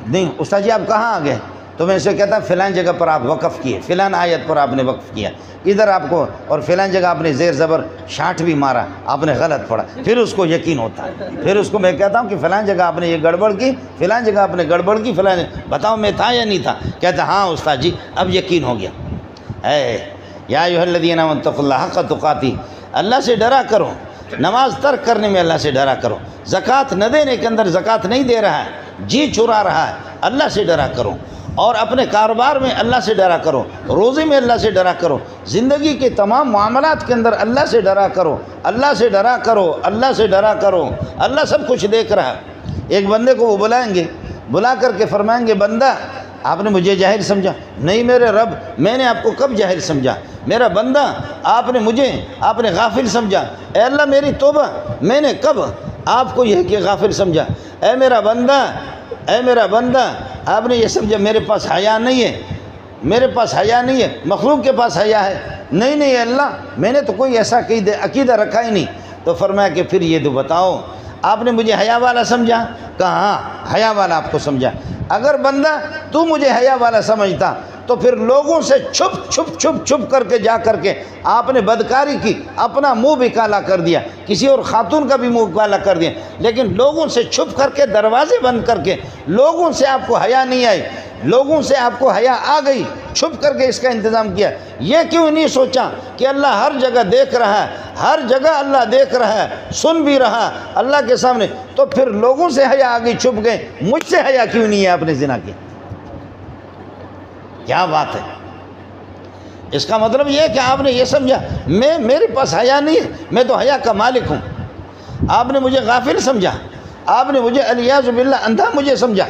نہیں استاد جی آپ کہاں آ گئے؟ تو میں اسے کہتا فلاں جگہ پر آپ وقف کیے، فلاں آیت پر آپ نے وقف کیا، ادھر آپ کو، اور فلاں جگہ آپ نے زیر زبر 60 بھی مارا، آپ نے غلط پڑھا، پھر اس کو یقین ہوتا ہے، پھر اس کو میں کہتا ہوں کہ فلاں جگہ آپ نے یہ گڑبڑ کی، فلاں جگہ آپ نے گڑبڑ کی، فلاں بتاؤ میں تھا یا نہیں تھا؟ کہتا ہاں استاد جی اب یقین ہو گیا۔ اے یا ایھا الذین آمنوا اتقوا اللہ حق تقاتہ، اللہ سے ڈرا کرو، نماز ترک کرنے میں اللہ سے ڈرا کرو، زکوٰۃ نہ دینے کے اندر زکوٰۃ نہیں دے رہا ہے، جی چرا رہا ہے، اللہ سے ڈرا کرو، اور اپنے کاروبار میں اللہ سے ڈرا کرو، روزے میں اللہ سے ڈرا کرو، زندگی کے تمام معاملات کے اندر اللہ سے ڈرا کرو، اللہ سے ڈرا کرو، اللہ سے ڈرا کرو، اللہ سب کچھ دیکھ رہا ہے۔ ایک بندے کو وہ بلائیں گے، بلا کر کے فرمائیں گے بندہ آپ نے مجھے جاہل سمجھا؟ نہیں میرے رب، میں نے آپ کو کب جاہل سمجھا؟ میرا بندہ، آپ نے غافل سمجھا۔ اے اللہ میری توبہ، میں نے کب آپ کو یہ کہ غافل سمجھا؟ اے میرا بندہ، آپ نے یہ سمجھا میرے پاس حیا نہیں ہے، میرے پاس حیا نہیں ہے، مخلوق کے پاس حیا ہے؟ نہیں اللہ، میں نے تو کوئی ایسا عقیدہ رکھا ہی نہیں۔ تو فرمایا کہ پھر یہ تو بتاؤ، آپ نے مجھے حیا والا سمجھا؟ کہا ہاں حیا والا آپ کو سمجھا۔ اگر بندہ تو مجھے حیا والا سمجھتا تو پھر لوگوں سے چھپ کر کے جا کر کے آپ نے بدکاری کی، اپنا منہ بھی کالا کر دیا، کسی اور خاتون کا بھی منہ کالا کر دیا، لیکن لوگوں سے چھپ کر کے، دروازے بند کر کے، لوگوں سے آپ کو حیا نہیں آئی، لوگوں سے آپ کو حیا آ گئی، چھپ کر کے اس کا انتظام کیا۔ یہ کیوں نہیں سوچا کہ اللہ ہر جگہ دیکھ رہا ہے، ہر جگہ اللہ دیکھ رہا ہے، سن بھی رہا اللہ کے سامنے؟ تو پھر لوگوں سے حیا آ گئی، چھپ گئے، مجھ سے حیا کیوں نہیں ہے آپ نے زنا کی؟ کیا بات ہے! اس کا مطلب یہ ہے کہ آپ نے یہ سمجھا میرے پاس حیا نہیں ہے، میں تو حیا کا مالک ہوں۔ آپ نے مجھے غافل سمجھا، آپ نے مجھے الیاذ باللہ اندھا مجھے سمجھا۔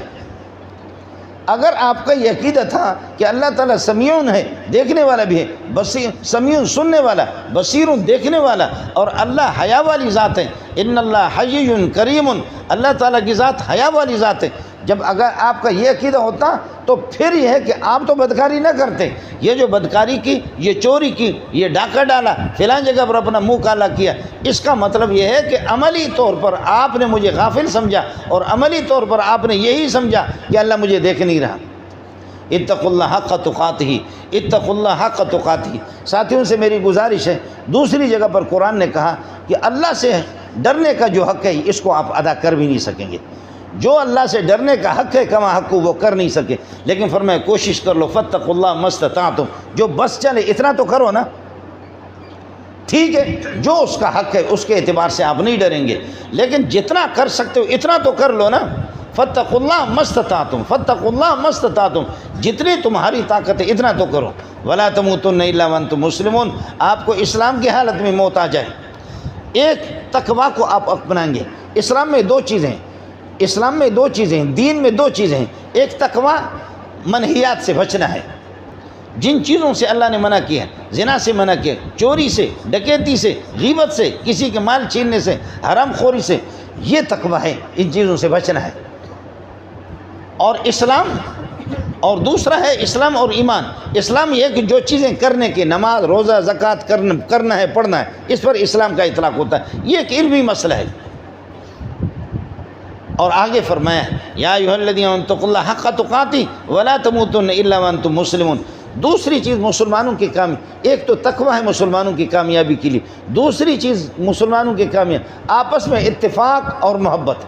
اگر آپ کا یہ عقیدہ تھا کہ اللہ تعالیٰ سمیعون ہے، دیکھنے والا بھی ہے، بصیر، سمیعون سننے والا، بصیرون دیکھنے والا، اور اللہ حیا والی ذات ہے، ان اللہ حی کریم، اللہ تعالیٰ کی ذات حیا والی ذات ہے، جب اگر آپ کا یہ عقیدہ ہوتا تو پھر یہ ہے کہ آپ تو بدکاری نہ کرتے، یہ جو بدکاری کی، یہ چوری کی، یہ ڈاکہ ڈالا، فلاں جگہ پر اپنا منہ کالا کیا، اس کا مطلب یہ ہے کہ عملی طور پر آپ نے مجھے غافل سمجھا، اور عملی طور پر آپ نے یہی سمجھا کہ اللہ مجھے دیکھ نہیں رہا۔ اتقوا اللہ حق تقاتہ، اتقوا اللہ حق تقاتہ۔ ساتھیوں سے میری گزارش ہے، دوسری جگہ پر قرآن نے کہا کہ اللہ سے ڈرنے کا جو حق ہے اس کو آپ ادا کر بھی نہیں سکیں گے، جو اللہ سے ڈرنے کا حق ہے کما حق کو وہ کر نہیں سکے، لیکن فرمایا کوشش کر لو، فاتقوا اللہ ما استطعتم، جو بس چلے اتنا تو کرو نا، ٹھیک ہے، جو اس کا حق ہے اس کے اعتبار سے آپ نہیں ڈریں گے، لیکن جتنا کر سکتے ہو اتنا تو کر لو نا۔ فاتقوا اللہ ما استطعتم، فاتقوا اللہ ما استطعتم، جتنی تمہاری طاقت ہے اتنا تو کرو، ولا تموتن الا وانتم مسلمون، آپ کو اسلام کی حالت میں موت آ جائے، ایک تقویٰ کو آپ اپنائیں گے۔ اسلام میں دو چیزیں، اسلام میں دو چیزیں، دین میں دو چیزیں ہیں، ایک تقویٰ منہیات سے بچنا ہے، جن چیزوں سے اللہ نے منع کیا، زنا سے منع کیا، چوری سے، ڈکیتی سے، غیبت سے، کسی کے مال چھیننے سے، حرام خوری سے، یہ تقویٰ ہے، ان چیزوں سے بچنا ہے۔ اور اسلام، اور دوسرا ہے اسلام اور ایمان۔ اسلام یہ ہے کہ جو چیزیں کرنے کے، نماز، روزہ، زکوٰۃ کرنا ہے، پڑھنا ہے، اس پر اسلام کا اطلاق ہوتا ہے، یہ ایک علمی مسئلہ ہے۔ اور آگے فرمایا یا ایھا الذین آمنوا اتقوا اللہ حق تقاتہ ولا تموتن الا وانتم مسلمون۔ دوسری چیز مسلمانوں کی ایک تو تقویٰ ہے مسلمانوں کی کامیابی کے لیے، دوسری چیز مسلمانوں کی کامیابی آپس میں اتفاق اور محبت،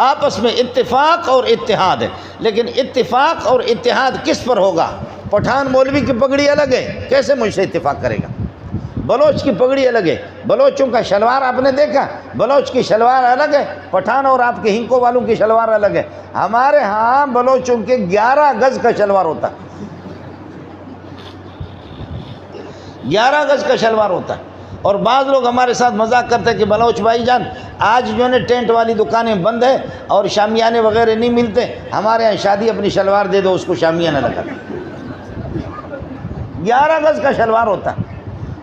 آپس میں اتفاق اور اتحاد ہے، لیکن اتفاق اور اتحاد کس پر ہوگا؟ پٹھان مولوی کی پگڑی الگ ہے، کیسے مجھ سے اتفاق کرے گا؟ بلوچ کی پگڑی الگ ہے، بلوچوں کا شلوار آپ نے دیکھا، بلوچ کی شلوار الگ ہے، پٹھان اور آپ کے ہنکو والوں کی شلوار الگ ہے۔ ہمارے ہاں بلوچوں کے 11 گز کا شلوار ہوتا ہے، 11 گز کا شلوار ہوتا ہے۔ اور بعض لوگ ہمارے ساتھ مذاق کرتے ہیں کہ بلوچ بھائی جان آج جو ہے ٹینٹ والی دکانیں بند ہے اور شامیانے وغیرہ نہیں ملتے، ہمارے یہاں شادی اپنی شلوار دے دو، اس کو شامیانہ لگا۔ 11 گز کا شلوار ہوتا ہے۔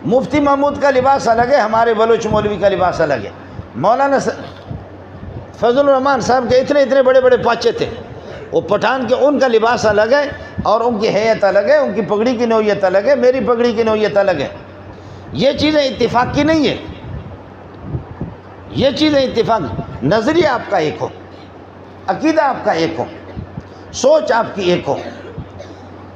مفتی محمود کا لباس الگ ہے، ہمارے بلوچ مولوی کا لباس الگ ہے۔ مولانا فضل الرحمان صاحب کے اتنے بڑے بڑے پاچے تھے، وہ پٹھان کے، ان کا لباس الگ ہے اور ان کی حیت الگ ہے، ان کی پگڑی کی نوعیت الگ ہے، میری پگڑی کی نوعیت الگ ہے۔ یہ چیزیں اتفاق کی نہیں ہے، یہ چیزیں اتفاق، نظریہ آپ کا ایک ہو، عقیدہ آپ کا ایک ہو، سوچ آپ کی ایک ہو،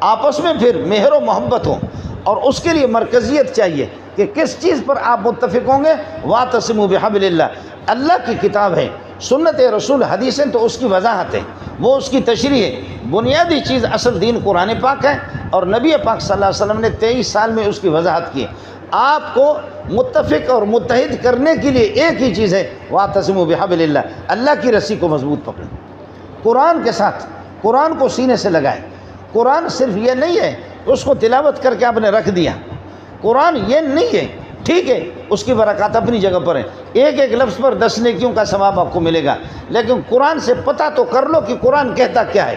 آپس میں پھر مہر و محبت ہو، اور اس کے لیے مرکزیت چاہیے کہ کس چیز پر آپ متفق ہوں گے۔ واعتصموا بحبل اللہ، اللہ کی کتاب ہے، سنت رسول حدیثیں تو اس کی وضاحت ہے، وہ اس کی تشریح ہے، بنیادی چیز اصل دین قرآن پاک ہے، اور نبی پاک صلی اللہ علیہ وسلم نے 23 سال میں اس کی وضاحت کی۔ آپ کو متفق اور متحد کرنے کے لیے ایک ہی چیز ہے، واعتصموا بحبل اللہ، اللہ کی رسی کو مضبوط پکڑیں، قرآن کے ساتھ، قرآن کو سینے سے لگائیں۔ قرآن صرف یہ نہیں ہے اس کو تلاوت کر کے آپ نے رکھ دیا، قرآن یہ نہیں ہے، ٹھیک ہے اس کی برکات اپنی جگہ پر ہیں، ایک ایک لفظ پر 10 نیکیوں کا ثواب آپ کو ملے گا، لیکن قرآن سے پتہ تو کر لو کہ قرآن کہتا کیا ہے۔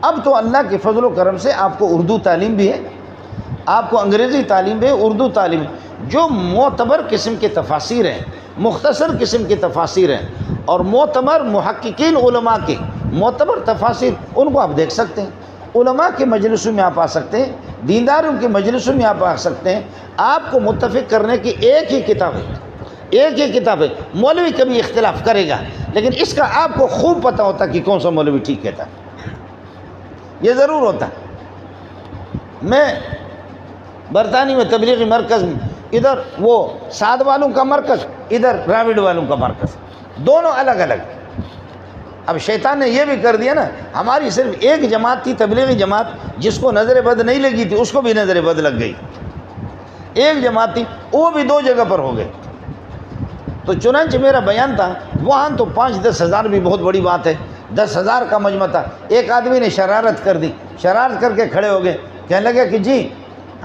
اب تو اللہ کے فضل و کرم سے آپ کو اردو تعلیم بھی ہے، آپ کو انگریزی تعلیم بھی ہے، اردو تعلیم ہے۔ جو معتبر قسم کے تفاسیر ہیں، مختصر قسم کے تفاسیر ہیں، اور معتبر محققین علماء کے معتبر تفاسیر، ان کو آپ دیکھ سکتے ہیں۔ علماء کے مجلسوں میں آپ آ سکتے ہیں، دینداروں کے مجلسوں میں آپ آ سکتے ہیں۔ آپ کو متفق کرنے کی ایک ہی کتاب ہے، ایک ہی کتاب ہے۔ مولوی کبھی اختلاف کرے گا، لیکن اس کا آپ کو خوب پتہ ہوتا کہ کون سا مولوی ٹھیک کہتا ہے، یہ ضرور ہوتا ہے۔ میں برطانیہ میں تبلیغی مرکز میں، ادھر وہ سعد والوں کا مرکز، ادھر راوڑ والوں کا مرکز، دونوں الگ الگ۔ اب شیطان نے یہ بھی کر دیا نا، ہماری صرف ایک جماعت تھی، تبلیغی جماعت، جس کو نظر بد نہیں لگی تھی اس کو بھی نظر بد لگ گئی۔ ایک جماعت تھی، وہ بھی دو جگہ پر ہو گئے۔ تو چنانچہ میرا بیان تھا، وہاں تو 5-10 ہزار بھی بہت بڑی بات ہے، 10,000 کا مجمع تھا۔ ایک آدمی نے شرارت کر دی، شرارت کر کے کھڑے ہو گئے، کہنے لگے کہ جی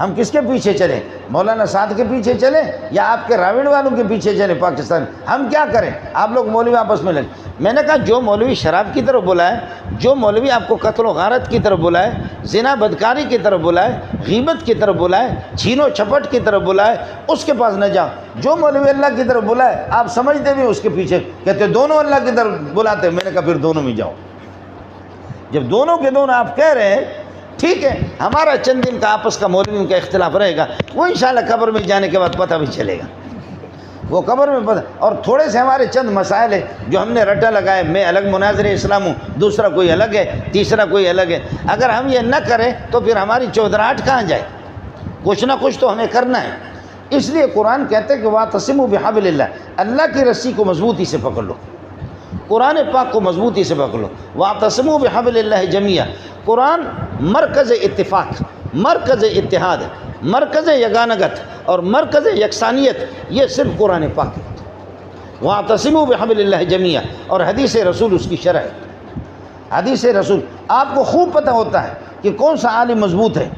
ہم کس کے پیچھے چلیں، مولانا سعد کے پیچھے چلیں یا آپ کے راوڑ والوں کے پیچھے چلیں پاکستان، ہم کیا کریں؟ آپ لوگ مولوی آپس میں لگے۔ میں نے کہا جو مولوی شراب کی طرف بلائے، جو مولوی آپ کو قتل و غارت کی طرف بلائے، زنا بدکاری کی طرف بلائے، غیبت کی طرف بلائے، چھین و چھپٹ کی طرف بلائے، اس کے پاس نہ جاؤ۔ جو مولوی اللہ کی طرف بلائے، آپ سمجھتے بھی اس کے پیچھے، کہتے دونوں اللہ کی طرف بلاتے۔ میں نے کہا پھر دونوں میں جاؤ۔ جب دونوں کے دونوں آپ کہہ رہے ہیں، ٹھیک ہے، ہمارا چند دن کا آپس کا مولویوں کا اختلاف رہے گا، وہ انشاءاللہ قبر میں جانے کے بعد پتہ بھی چلے گا، وہ قبر میں پتہ۔ اور تھوڑے سے ہمارے چند مسائل ہیں جو ہم نے رٹا لگائے، میں الگ مناظر اسلام ہوں، دوسرا کوئی الگ ہے، تیسرا کوئی الگ ہے۔ اگر ہم یہ نہ کریں تو پھر ہماری چودراہٹ کہاں جائے؟ کچھ نہ کچھ تو ہمیں کرنا ہے۔ اس لیے قرآن کہتے ہیں کہ وَاعْتَصِمُوا بِحَبْلِ اللَّهِ، اللہ کی رسی کو مضبوطی سے پکڑ لو، قرآن پاک کو مضبوطی سے پکڑ لو۔ وَاعْتَصِمُوا بِحَبْلِ اللَّهِ جَمِيعًا، قرآن مرکز اتفاق، مرکز اتحاد، مرکز یگانگت اور مرکز یکسانیت، یہ صرف قرآن پاک ہے۔ وَاعْتَصِمُوا بِحَبْلِ اللَّهِ جَمِيعًا، اور حدیث رسول اس کی شرح ہے۔ حدیث رسول آپ کو خوب پتہ ہوتا ہے کہ کون سا عالم مضبوط ہے۔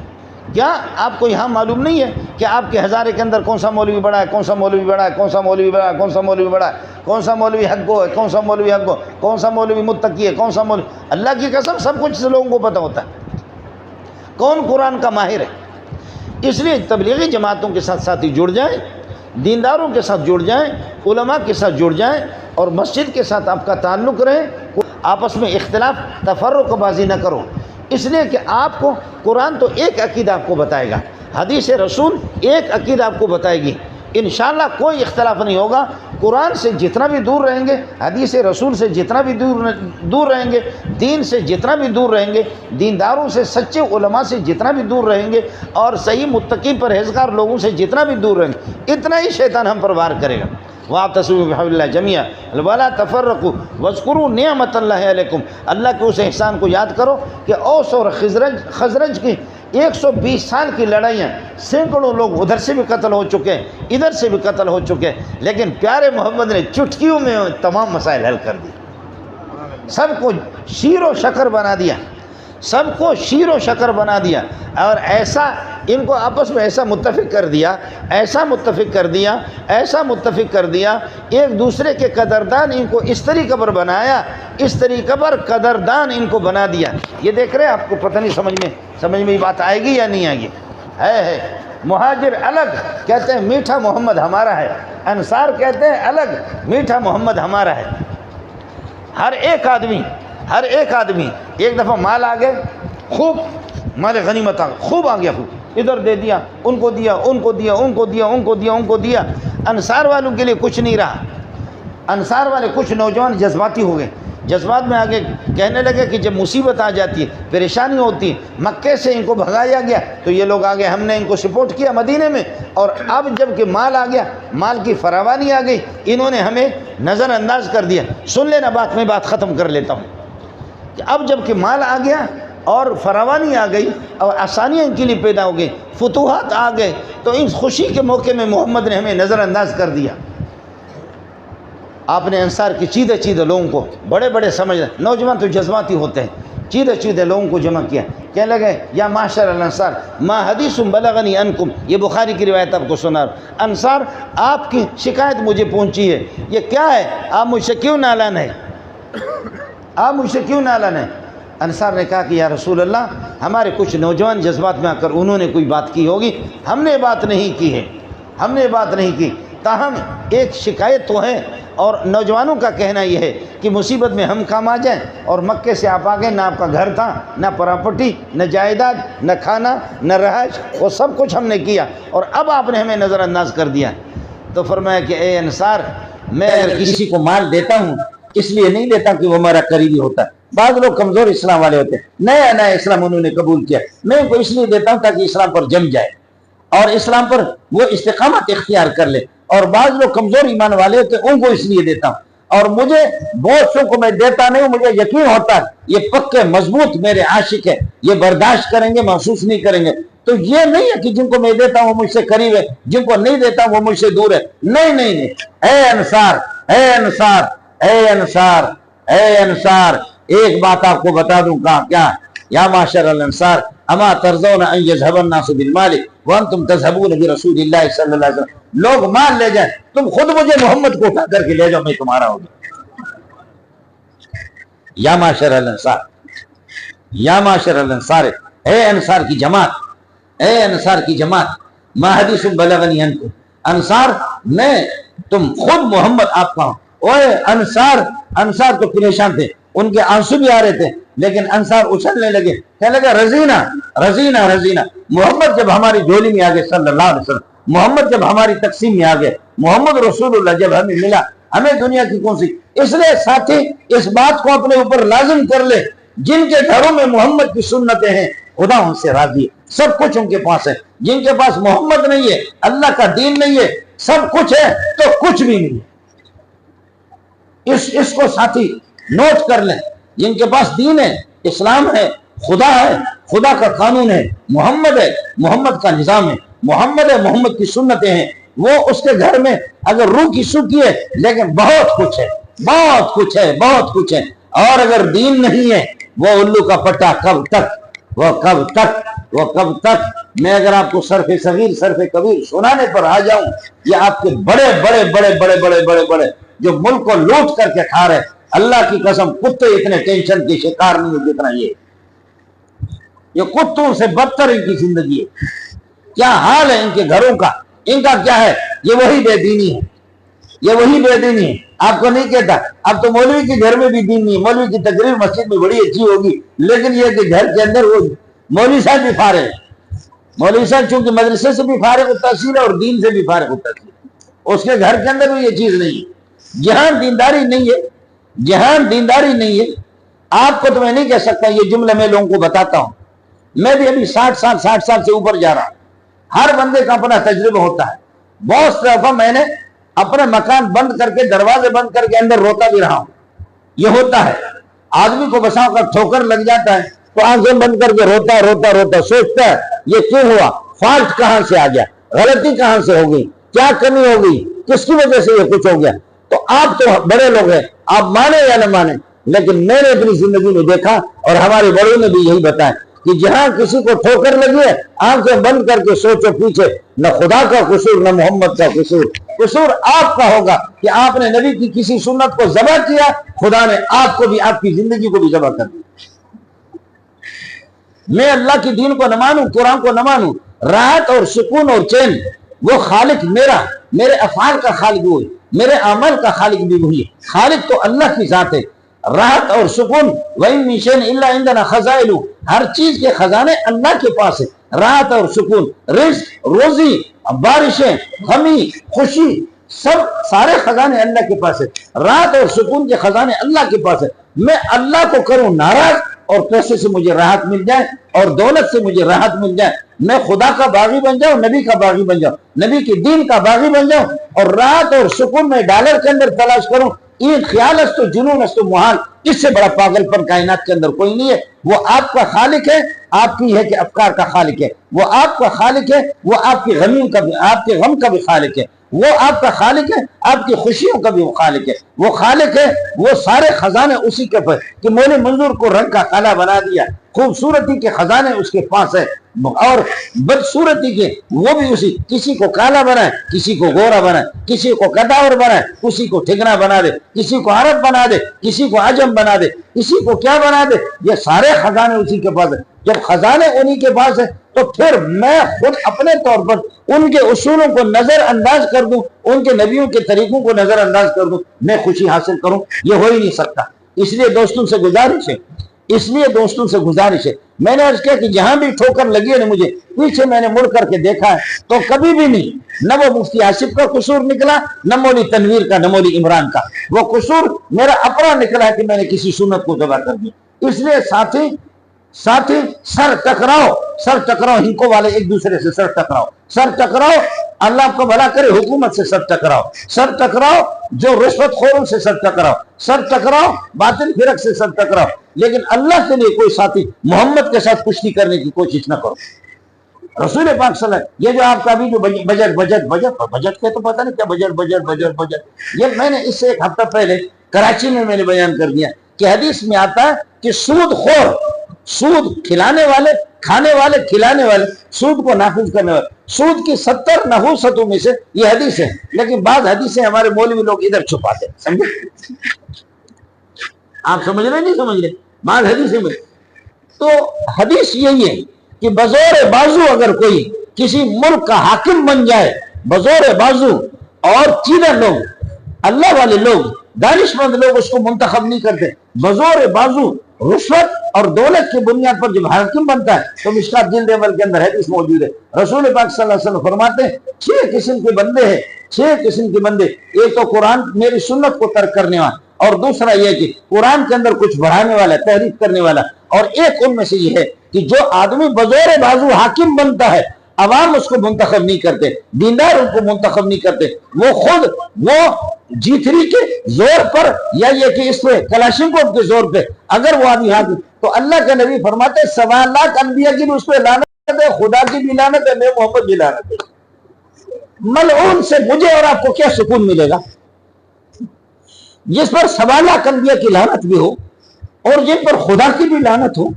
کیا آپ کو یہاں معلوم نہیں ہے کہ آپ کے ہزارے کے اندر کون سا مولوی بڑا ہے، کون سا مولوی بڑا ہے، کون سا مولوی بڑا ہے، کون سا مولوی بڑا ہے، کون سا مولوی حق گو ہے، کون سا مولوی حق گو، کون سا مولوی متقی ہے، کون سا مولوی، اللہ کی قسم سب کچھ لوگوں کو پتہ ہوتا ہے کون قرآن کا ماہر ہے۔ اس لیے تبلیغی جماعتوں کے ساتھ ساتھی جڑ جائیں، دینداروں کے ساتھ جڑ جائیں، علماء کے ساتھ جڑ جائیں، اور مسجد کے ساتھ آپ کا تعلق رہے، آپس میں اختلاف تفرق بازی نہ کرو۔ اس لیے کہ آپ کو قرآن تو ایک عقیدہ آپ کو بتائے گا، حدیث رسول ایک عقیدہ آپ کو بتائے گی، انشاءاللہ کوئی اختلاف نہیں ہوگا۔ قرآن سے جتنا بھی دور رہیں گے، حدیث رسول سے جتنا بھی دور رہیں گے، دین سے جتنا بھی دور رہیں گے، دینداروں سے، سچے علماء سے جتنا بھی دور رہیں گے، اور صحیح متقی پرہیزگار لوگوں سے جتنا بھی دور رہیں گے، اتنا ہی شیطان ہم پر وار کرے گا۔ وَاعْتَصِمُوا بِحَبْلِ اللَّهِ جَمِيعًا وَلَا تَفَرَّقُوا وَاذْكُرُوا نِعْمَةَ اللَّهِ عَلَيْكُمْ، اللہ کے اس احسان کو یاد کرو کہ اوس اور خزرج کی 120 سال کی لڑائیاں، سینکڑوں لوگ ادھر سے بھی قتل ہو چکے ہیں، ادھر سے بھی قتل ہو چکے ہیں، لیکن پیارے محمد نے چٹکیوں میں تمام مسائل حل کر دی، سب کو شیر و شکر بنا دیا، سب کو شیر و شکر بنا دیا، اور ایسا ان کو آپس میں ایسا متفق کر دیا، ایسا متفق کر دیا، ایسا متفق کر دیا، ایک دوسرے کے قدردان ان کو اس طریقے پر بنایا، اس طریقے پر قدردان ان کو بنا دیا۔ یہ دیکھ رہے ہیں، آپ کو پتہ نہیں سمجھ میں یہ بات آئے گی یا نہیں آئے گی؟ ہے مہاجر الگ کہتے ہیں میٹھا محمد ہمارا ہے، انصار کہتے ہیں الگ میٹھا محمد ہمارا ہے۔ ہر ایک آدمی ایک دفعہ مال آ گئے، خوب مال غنیمت آ گیا، خوب آ گیا، خوب ادھر دے دیا، ان کو دیا، ان کو دیا، ان کو دیا، ان کو دیا، ان کو دیا۔ انصار والوں کے لیے کچھ نہیں رہا، انصار والے کچھ نوجوان جذباتی ہو گئے، جذبات میں آگے کہنے لگے کہ جب مصیبت آ جاتی ہے، پریشانی ہوتی ہے، مکے سے ان کو بھگایا گیا تو یہ لوگ آگے، ہم نے ان کو سپورٹ کیا مدینے میں، اور اب جب کہ مال آ گیا، مال کی فراوانی آ گئی، انہوں نے ہمیں نظر انداز کر دیا۔ سن لینا بات، میں بات ختم کر لیتا ہوں کہ اب جب کہ مال آ گیا اور فراوانی آ گئی اور آسانیاں ان کے لیے پیدا ہو گئی، فتوحات آ گئے، تو اس خوشی کے موقع میں محمد نے ہمیں نظر انداز کر دیا۔ آپ نے انصار کی چیدے لوگوں کو، بڑے بڑے سمجھ، نوجوان تو جذباتی ہوتے ہیں، چیدے لوگوں کو جمع کیا، کہنے لگے یا معاشر الانصار ما حدیث بلغنی عنکم، یہ بخاری کی روایت آپ کو سنا، انصار آپ کی شکایت مجھے پہنچی ہے، یہ کیا ہے، آپ مجھ سے کیوں نالان ہے، آپ مجھ سے کیوں نالان ہے؟ انصار نے کہا کہ یا رسول اللہ ہمارے کچھ نوجوان جذبات میں آ کر انہوں نے کوئی بات کی ہوگی، ہم نے بات نہیں کی ہے، ہم نے بات نہیں کی، تاہم ایک شکایت تو ہے، اور نوجوانوں کا کہنا یہ ہے کہ مصیبت میں ہم کام آ جائیں، اور مکے سے آپ آگے نہ آپ کا گھر تھا، نہ پراپرٹی، نہ جائیداد، نہ کھانا، نہ رہائش، وہ سب کچھ ہم نے کیا، اور اب آپ نے ہمیں نظر انداز کر دیا۔ تو فرمایا کہ اے انصار، میں اگر کسی کو مال دیتا ہوں اس لیے نہیں دیتا کہ وہ میرا قریبی ہوتا ہے۔ بعض لوگ کمزور اسلام والے ہوتے ہیں، نیا نیا اسلام انہوں نے قبول کیا، میں ان کو اس لیے دیتا ہوں تاکہ اسلام پر جم جائے اور اسلام پر وہ استقامت اختیار کر لے، اور بعض لوگ کمزور ایمان والے ہوتے ہیں ان کو اس لیے دیتا ہوں، اور مجھے بہت سو کو میں دیتا نہیں ہوں، مجھے یقین ہوتا ہے یہ پکے مضبوط میرے عاشق ہے، یہ برداشت کریں گے، محسوس نہیں کریں گے۔ تو یہ نہیں ہے کہ جن کو میں دیتا ہوں وہ مجھ سے قریب ہے، جن کو نہیں دیتا ہوں وہ مجھ سے دور ہے، نہیں نہیں نہیں۔ اے انصار، اے انصار، اے انصار، اے انصار، ایک بات آپ کو بتا دوں، کہا کیا؟ یا معاشر الانصار اما ترضون ان یذهب الناس بالمال وانتم تذهبون برسول اللہ صلی اللہ علیہ وسلم، لوگ مال لے جائیں، تم خود مجھے محمد کو اٹھا کر کے لے جاؤ، میں تمہارا ہوں گا۔ یا معاشر الانصار، یا معاشر الانصار، اے انصار کی جماعت، اے انصار کی جماعت، ما حدیث بلغنی انکم، انصار میں تم خود محمد آپ کا ہوں۔ اوے انصار، انصار تو پریشان تھے، ان کے آنسو بھی آ رہے تھے، لیکن انصار اچھلنے لگے، کہنے لگے رضینا رضینا رضینا، محمد جب ہماری جھولی میں آگے صلی اللہ علیہ وسلم، محمد جب ہماری تقسیم میں آگے، محمد رسول اللہ جب ہمیں ملا، ہمیں دنیا کی کون سی۔ اس لیے ساتھی اس بات کو اپنے اوپر لازم کر لے، جن کے گھروں میں محمد کی سنتیں ہیں خدا ان سے راضی ہے، سب کچھ ان کے پاس ہے۔ جن کے پاس محمد نہیں ہے، اللہ کا دین نہیں ہے، سب کچھ ہے تو کچھ بھی نہیں ہے۔ اس کو ساتھی نوٹ کر لیں، جن کے پاس دین ہے، اسلام ہے، خدا ہے، خدا کا قانون ہے، محمد ہے، محمد کا نظام ہے، محمد ہے، محمد کی سنتیں ہیں، وہ اس کے گھر میں اگر روح کی سوکھی ہے لیکن بہت کچھ ہے، بہت کچھ ہے، بہت کچھ ہے۔ اور اگر دین نہیں ہے وہ الو کا پٹا کب تک، وہ کب تک، وہ کب تک۔ میں اگر آپ کو صرف صغیر صرف کبیر سنانے پر آ جاؤں، یہ آپ کے بڑے بڑے بڑے بڑے بڑے بڑے بڑے جو ملک کو لوٹ کر کے کھا رہے، اللہ کی قسم کتے اتنے ٹینشن کے شکار نہیں جتنا یہ کتوں سے بدتر ان کی زندگی ہے۔ کیا حال ہے ان کے گھروں کا، ان کا کیا ہے؟ یہ وہی بے دینی ہے، یہ وہی بے دینی ہے۔ آپ کو نہیں کہتا اب تو مولوی کے گھر میں بھی دین نہیں ہے، مولوی کی تقریر مسجد میں بڑی اچھی ہوگی، لیکن یہ کہ گھر کے اندر وہ مولوی صاحب بھی فارغ ہے، مولوی صاحب چونکہ مدرسے سے بھی فارغ التحصیل ہے اور دین سے بھی فارغ التحصیل ہے، اس کے گھر کے اندر بھی یہ چیز نہیں ہے۔ جہاں دینداری نہیں ہے، جہاں دینداری نہیں ہے، آپ کو تو میں نہیں کہہ سکتا، یہ جملہ میں لوگوں کو بتاتا ہوں، میں بھی ابھی 60 سال سے اوپر جا رہا ہوں، ہر بندے کا اپنا تجربہ ہوتا ہے۔ بہت دفعہ میں نے اپنے مکان بند کر کے، دروازے بند کر کے اندر روتا بھی رہا ہوں۔ یہ ہوتا ہے، آدمی کو بسا کر ٹھوکر لگ جاتا ہے تو آنکھیں بند کر کے روتا روتا روتا سوچتا ہے یہ کیوں ہوا، فالٹ کہاں سے آ گیا، غلطی کہاں سے ہو گئی، کیا کمی ہو گئی، کس کی وجہ سے یہ کچھ ہو گیا۔ تو آپ تو بڑے لوگ ہیں، آپ مانے یا نہ مانے، لیکن میں نے اپنی زندگی میں دیکھا اور ہمارے بڑوں نے بھی یہی بتایا کہ جہاں کسی کو ٹھوکر لگی ہے آنکھیں بند کر کے سوچو پیچھے نہ خدا کا قصور نہ محمد کا قصور، قصور آپ کا ہوگا کہ آپ نے نبی کی کسی سنت کو ذبح کیا، خدا نے آپ کو بھی، آپ کی زندگی کو بھی ذبح کر دیا۔ میں اللہ کی دین کو نہ مانوں، قرآن کو نہ مانوں، راحت اور سکون اور چین وہ خالق میرا، میرے افعال کا خالق وہ ہے، میرے عمل کا خالق بھی وہی ہے۔ خالق تو اللہ کی ذات ہے، راحت اور سکون وَإِن مِّن شَيْءٍ إِلَّا عِندَنَا خَزَائِنُهُ، ہر چیز کے خزانے اللہ کے پاس ہے، راحت اور سکون، رزق، روزی، بارشیں، غمی، خوشی، سب سارے خزانے اللہ کے پاس ہے، راحت اور سکون کے خزانے اللہ کے پاس ہے۔ میں اللہ کو کروں ناراض اور پیسے سے مجھے راحت مل جائے اور دولت سے مجھے راحت مل جائے، میں خدا کا باغی بن جاؤں، نبی کا باغی بن جاؤں، نبی کی دین کا باغی بن جاؤں، اور راحت اور سکون میں ڈالر کے اندر تلاش کروں، یہ خیال است و جنون است و محال، اس سے بڑا پاگل پر کائنات کے اندر کوئی نہیں ہے۔ وہ آپ کا خالق ہے، آپ کی ہے کہ افکار کا خالق ہے، وہ آپ کا خالق ہے، وہ آپ کی غم کا بھی خالق ہے، وہ آپ کا خالق ہے، آپ کی خوشیوں کا بھی وہ خالق ہے، وہ خالق ہے، وہ سارے خزانے اسی کے پاس کہ مولی منظور کو رنگ کا کالا بنا دیا، خوبصورتی کے خزانے اس کے پاس ہے، اور بدصورتی کے وہ بھی اسی، کسی کو کالا بنائے، کسی کو گورا بنائے، کسی کو کداور بنائے، کسی کو ٹھگنا بنا دے، کسی کو عرب بنا دے، کسی کو عجم بنا دے، کسی کو کیا بنا دے، یہ سارے خزانے اسی کے پاس ہے۔ جب خزانے انہی کے پاس ہے تو پھر میں خود اپنے طور پر ان کے اصولوں کو نظر انداز کر دوں، ان کے نبیوں کے طریقوں کو نظر انداز کر دوں، میں خوشی حاصل کروں، یہ ہو ہی نہیں سکتا۔ اس لیے دوستوں سے گزارش ہے، میں نے عرض کیا کہ جہاں بھی ٹھوکر لگی ہے نا، مجھے پیچھے میں نے مڑ کر کے دیکھا ہے تو کبھی بھی نہیں، نہ وہ مفتی آصف کا قصور نکلا، نہ مولی تنویر کا، نہ مولی عمران کا، وہ قصور میرا اپنا نکلا کہ میں نے کسی سنت کو تباہ کر دیا۔ اس لیے ساتھی سر ٹکراؤ، ہنکو والے ایک دوسرے سے سر ٹکراؤ، اللہ آپ کو بھلا کرے، حکومت سے سر ٹکراؤ، جو رشوت خوروں سے سر ٹکراؤ، باطل فرق سے سر ٹکراؤ، لیکن اللہ کے لیے کوئی ساتھی محمد کے ساتھ کشتی کرنے کی کوشش نہ کرو۔ رسول پاک صلی اللہ علیہ وسلم، یہ جو آپ کا ابھی جو بجٹ کے تو پتہ نہیں کیا بجٹ، یہ میں نے اس سے ایک ہفتہ پہلے کراچی میں نے بیان کر دیا کہ حدیث میں آتا ہے کہ سود خور، سود کھلانے والے، کھانے والے، کھلانے والے، سود کو نافذ کرنے والے، سود کی 70 نحوستوں میں سے یہ حدیث ہے، لیکن بعض حدیثیں ہمارے مولوی لوگ ادھر چھپاتے ہیں، سمجھے؟ آپ سمجھ رہے نہیں سمجھ رہے؟ بعض حدیثیں میں تو حدیث یہی ہے کہ بزور بازو اگر کوئی کسی ملک کا حاکم بن جائے، بزور بازو، اور چیدہ لوگ، اللہ والے لوگ، دانشمند لوگ اس کو منتخب نہیں کرتے، بزور بازو رشوت اور دولت کی بنیاد پر جب حاکم بنتا ہے تو مشکات جلد اول کے اندر حدیث موجود ہے، رسول پاک صلی اللہ علیہ وسلم فرماتے ہیں 6 قسم کے بندے ہیں، 6 قسم کے بندے، ایک تو قرآن میری سنت کو ترک کرنے والا، اور دوسرا یہ کہ قرآن کے اندر کچھ بڑھانے والا، تحریف کرنے والا، اور ایک ان میں سے یہ ہے کہ جو آدمی بزور بازو حاکم بنتا ہے، عوام اس کو منتخب نہیں کرتے، دیندار ان کو منتخب نہیں کرتے، وہ خود وہ جیتری کے زور پر یا یہ کہ اس پہ کلاشنکوف کے زور پہ اگر وہ آدمی حاکم، تو اللہ کا نبی فرماتے ہیں 1.25 لاکھ انبیاء کی اس پہ لعنت ہے، خدا کی بھی لعنت ہے، میں محمد بھی لعنت ہے۔ ملعون سے مجھے اور آپ کو کیا سکون ملے گا؟ جس پر 1.25 لاکھ انبیاء کی لعنت بھی ہو، اور جن پر خدا کی بھی لعنت ہو،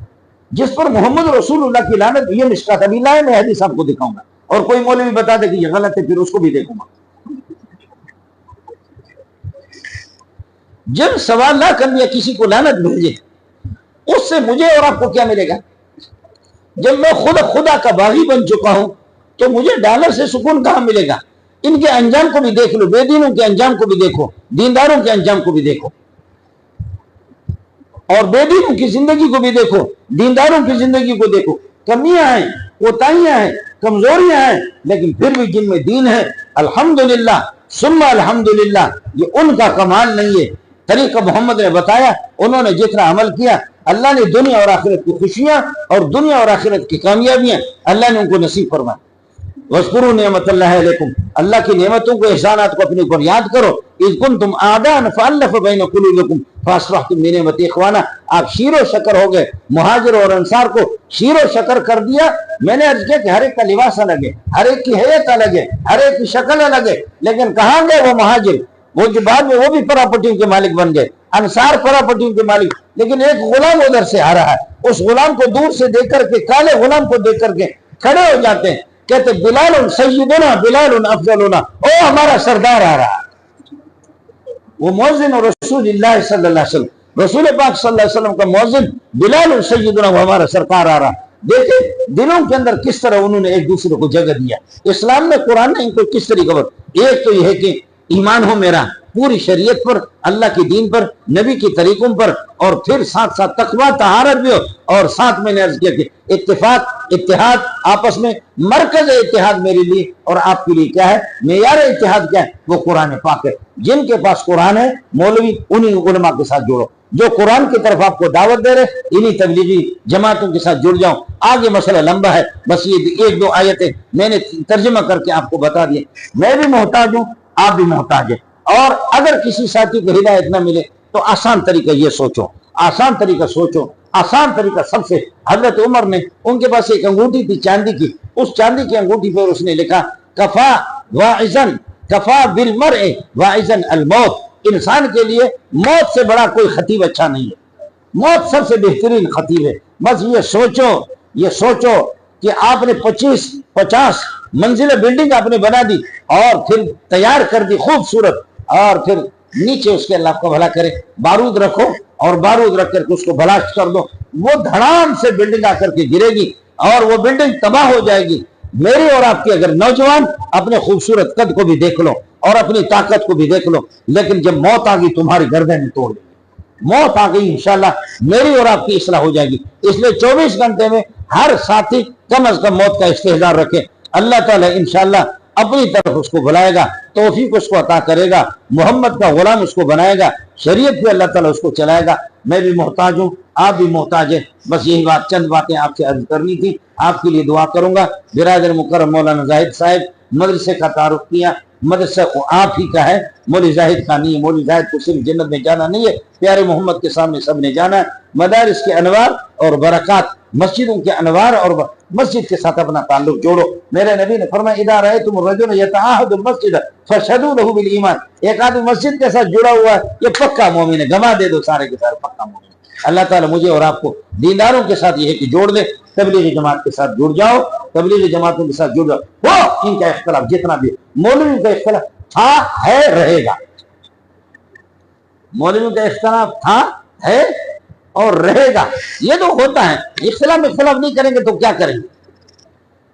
جس پر محمد رسول اللہ کی لعنت، یہ مشکات ابھی لائے، میں حدیث آپ کو دکھاؤں گا، اور کوئی مولوی بتا دے کہ یہ غلط ہے، پھر اس کو بھی دیکھوں گا۔ جب 1.25 لاکھ انبیاء کسی کو لعنت بھیجے، اس سے مجھے اور آپ کو کیا ملے گا؟ جب میں خدا کا باغی بن چکا ہوں تو مجھے ڈالر سے سکون کہاں ملے گا؟ ان کے انجام کو بھی دیکھ لو، بے دینوں کے انجام کو بھی دیکھو، دینداروں کے انجام کو بھی دیکھو، اور بے دینوں کی زندگی کو بھی دیکھو، دینداروں کی زندگی کو دیکھو، کمیاں ہیں، کوتاہیاں ہیں، کمزوریاں ہیں، لیکن پھر بھی جن میں دین ہے، الحمدللہ ثم الحمدللہ، یہ ان کا کمال نہیں ہے، طریقہ محمد نے بتایا، انہوں نے جتنا عمل کیا، اللہ نے دنیا اور آخرت کی خوشیاں اور دنیا اور آخرت کی کامیابیاں اللہ نے ان کو نصیب فرمائی۔ وَاذْكُرُوا نِعْمَةَ اللَّهِ عَلَيْكُمْ، اللہ کی نعمتوں کو، احسانات کو اپنے اوپر یاد کرو، اِذْ كُنْتُمْ أَعْدَاءً فَأَلَّفَ بَيْنَ قُلُوبِكُمْ فَأَصْبَحْتُمْ بِنِعْمَتِهِ إِخْوَانًا، آپ شیر و شکر ہو گئے، مہاجر اور انصار کو شیر و شکر کر دیا۔ میں نے عرض کیا کہ ہر ایک کا لباس الگ ہے، ہر ایک کی حیت الگ ہے، ہر ایک کی شکل الگ ہے، لیکن کہاں گئے وہ مہاجر؟ وہ جو بعد میں وہ بھی پراپرٹیوں کے مالک بن گئے، انصار پراپرٹیوں کے مالک، لیکن ایک غلام ادھر سے آ رہا ہے، اس غلام کو دور سے دیکھ کر کے، کالے غلام کو دیکھ کر کے کھڑے ہو جاتے ہیں، کہتے بلال سیدنا، بلال افضلنا، او ہمارا سردار آ رہا ہے۔ وہ مؤذن رسول اللہ صلی اللہ علیہ وسلم، رسول پاک صلی اللہ علیہ وسلم کا مؤذن بلال سیدنا، وہ ہمارا سرکار آ رہا۔ دیکھیں دلوں کے اندر کس طرح انہوں نے ایک دوسرے کو جگہ دیا، اسلام نے، قرآن نے ان کو کس طریقے پر، ایک تو یہ ہے کہ ایمان ہو میرا پوری شریعت پر، اللہ کی دین پر، نبی کی طریقوں پر، اور پھر ساتھ ساتھ تقویٰ طہارت بھی ہو، اور ساتھ میں نے عرض کیا کہ اتفاق، اتحاد، آپس میں مرکز اتحاد میرے لیے اور آپ کے لیے کیا ہے، معیار اتحاد کیا ہے، وہ قرآن پاک ہے۔ جن کے پاس قرآن ہے مولوی انہی علماء کے ساتھ جوڑو، جو قرآن کی طرف آپ کو دعوت دے رہے انہی تبلیغی جماعتوں کے ساتھ جڑ جاؤ۔ آگے مسئلہ لمبا ہے، بس یہ 1-2 آیتیں میں نے ترجمہ کر کے آپ کو بتا دیے۔ میں بھی محتاج ہوں، آپ بھی محتاج ہیں، اور اگر کسی ساتھی کو ہدایت نہ ملے تو آسان طریقہ یہ سوچو، آسان طریقہ سوچو، آسان طریقہ سب سے، حضرت عمر نے، ان کے پاس ایک انگوٹھی تھی چاندی کی، اس چاندی کی انگوٹھی پر اس نے لکھا کفا واعظن کفا بالمرء واعظا الموت، انسان کے لیے موت سے بڑا کوئی خطیب اچھا نہیں ہے، موت سب سے بہترین خطیب ہے۔ بس یہ سوچو کہ آپ نے 50 منزلیں بلڈنگ آپ نے بنا دی اور پھر تیار کر دی خوبصورت، اور پھر نیچے اس کے اللہ کو بھلا کرے بارود رکھو اور بارود رکھ کر کے اس کو بلاسٹ کر دو، وہ دھڑام سے بلڈنگ آ کر کے گرے گی اور وہ بلڈنگ تباہ ہو جائے گی۔ میری اور آپ کی اگر نوجوان اپنے خوبصورت قد کو بھی دیکھ لو اور اپنی طاقت کو بھی دیکھ لو، لیکن جب موت آ گئی تمہاری گردن توڑ دے گی، موت آ گئی انشاءاللہ میری اور آپ کی اصلاح ہو جائے گی۔ اس لیے 24 گھنٹے میں ہر ساتھی کم از کم موت کا استحضار رکھے، اللہ تعالیٰ انشاءاللہ اپنی طرف اس کو بلائے گا، توفیق اس کو عطا کرے گا، محمد کا غلام اس کو بنائے گا، شریعت پہ اللہ تعالیٰ اس کو چلائے گا۔ میں بھی محتاج ہوں، آپ بھی محتاج ہیں، بس یہی چند باتیں آپ سے عرض کرنی تھی، آپ کے لیے دعا کروں گا۔ برادر مکرم مولانا زاہد صاحب مدرسے کا تعارف کیا، مدرسہ آپ ہی کا ہے، مولوی زاہد کا نہیں ہے، مولوی زاہد کو صرف جنت میں جانا نہیں ہے، پیارے محمد کے سامنے سب نے جانا ہے۔ مدارس کے انوار اور برکات، مسجدوں کے انوار اور مسجد کے ساتھ اپنا تعلق جوڑو۔ میرے نبی نے فرمایا اذا رأيتم الرجل يتعاهد المسجد فاشهدوا له بالایمان، ایک آدمی مسجد کے ساتھ جڑا ہوا ہے یہ پکا مومن ہے، گواہ دے دو سارے کے سارے پکا مومن ہے۔ اللہ تعالیٰ مجھے اور آپ کو دینداروں کے ساتھ یہ کہ جوڑ دے، تبلیغی جماعت کے ساتھ جڑ جاؤ، تبلیغی جماعتوں کے ساتھ جڑ جاؤ، وہ ان کا اختلاف جتنا بھی مولوی کا اختلاف تھا ہے رہے گا، مولوی کا اختلاف تھا ہے اور رہے گا، یہ تو ہوتا ہے۔ اختلاف نہیں کریں گے تو کیا کریں گے،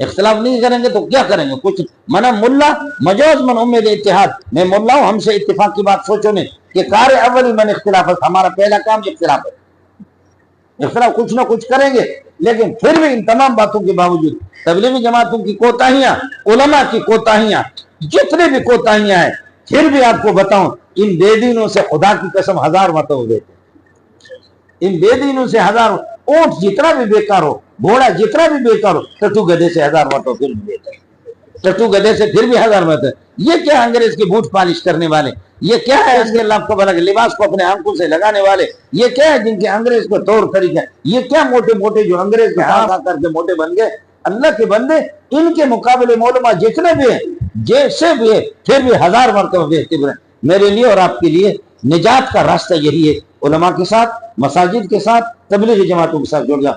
اختلاف نہیں کریں گے تو کیا کریں گے، کچھ منا ملا مجوز من امید اتحاد، میں ملا ہوں، ہم سے اتفاق کی بات سوچو نہیں کہ کار اولی من اختلاف ہے، ہمارا پہلا کام اختلاف ہے، اختلاف کچھ نہ کچھ کریں گے، لیکن پھر بھی ان تمام باتوں کے باوجود تبلیغی جماعتوں کی کوتاہیاں، علماء کی کوتاہیاں، جتنے بھی کوتاہیاں ہیں، پھر بھی آپ کو بتاؤں ان بے دینوں سے خدا کی قسم 1000 مرتبہ دیتے، ان بے دینوں سے 1000، اونٹ جتنا بھی بیکار ہو، گھوڑا جتنا بھی بیکار ہو، ٹٹو گدھے سے 1000 مرتبہ پھر بھی دیتے، ٹٹو گدھے سے پھر بھی 1000 مرتبہ۔ یہ کیا انگریز کی بوٹ پالش کرنے والے، یہ کیا ہے اس کے اللہ کو بنا کے لباس کو اپنے آنکھوں سے لگانے والے، یہ کیا ہے جن کے انگریز کو طور طریقہ، یہ کیا موٹے موٹے جو انگریز کے ہاتھ آ کر کے موٹے بن گئے، اللہ کے بندے ان کے مقابلے علماء جتنے بھی ہیں جیسے بھی ہے پھر بھی 1000 مرتبہ بہتر ہے۔ میرے لیے اور آپ کے لیے نجات کا راستہ یہی ہے، علماء کے ساتھ، مساجد کے ساتھ، تبلیغی جماعتوں کے ساتھ جڑ جا۔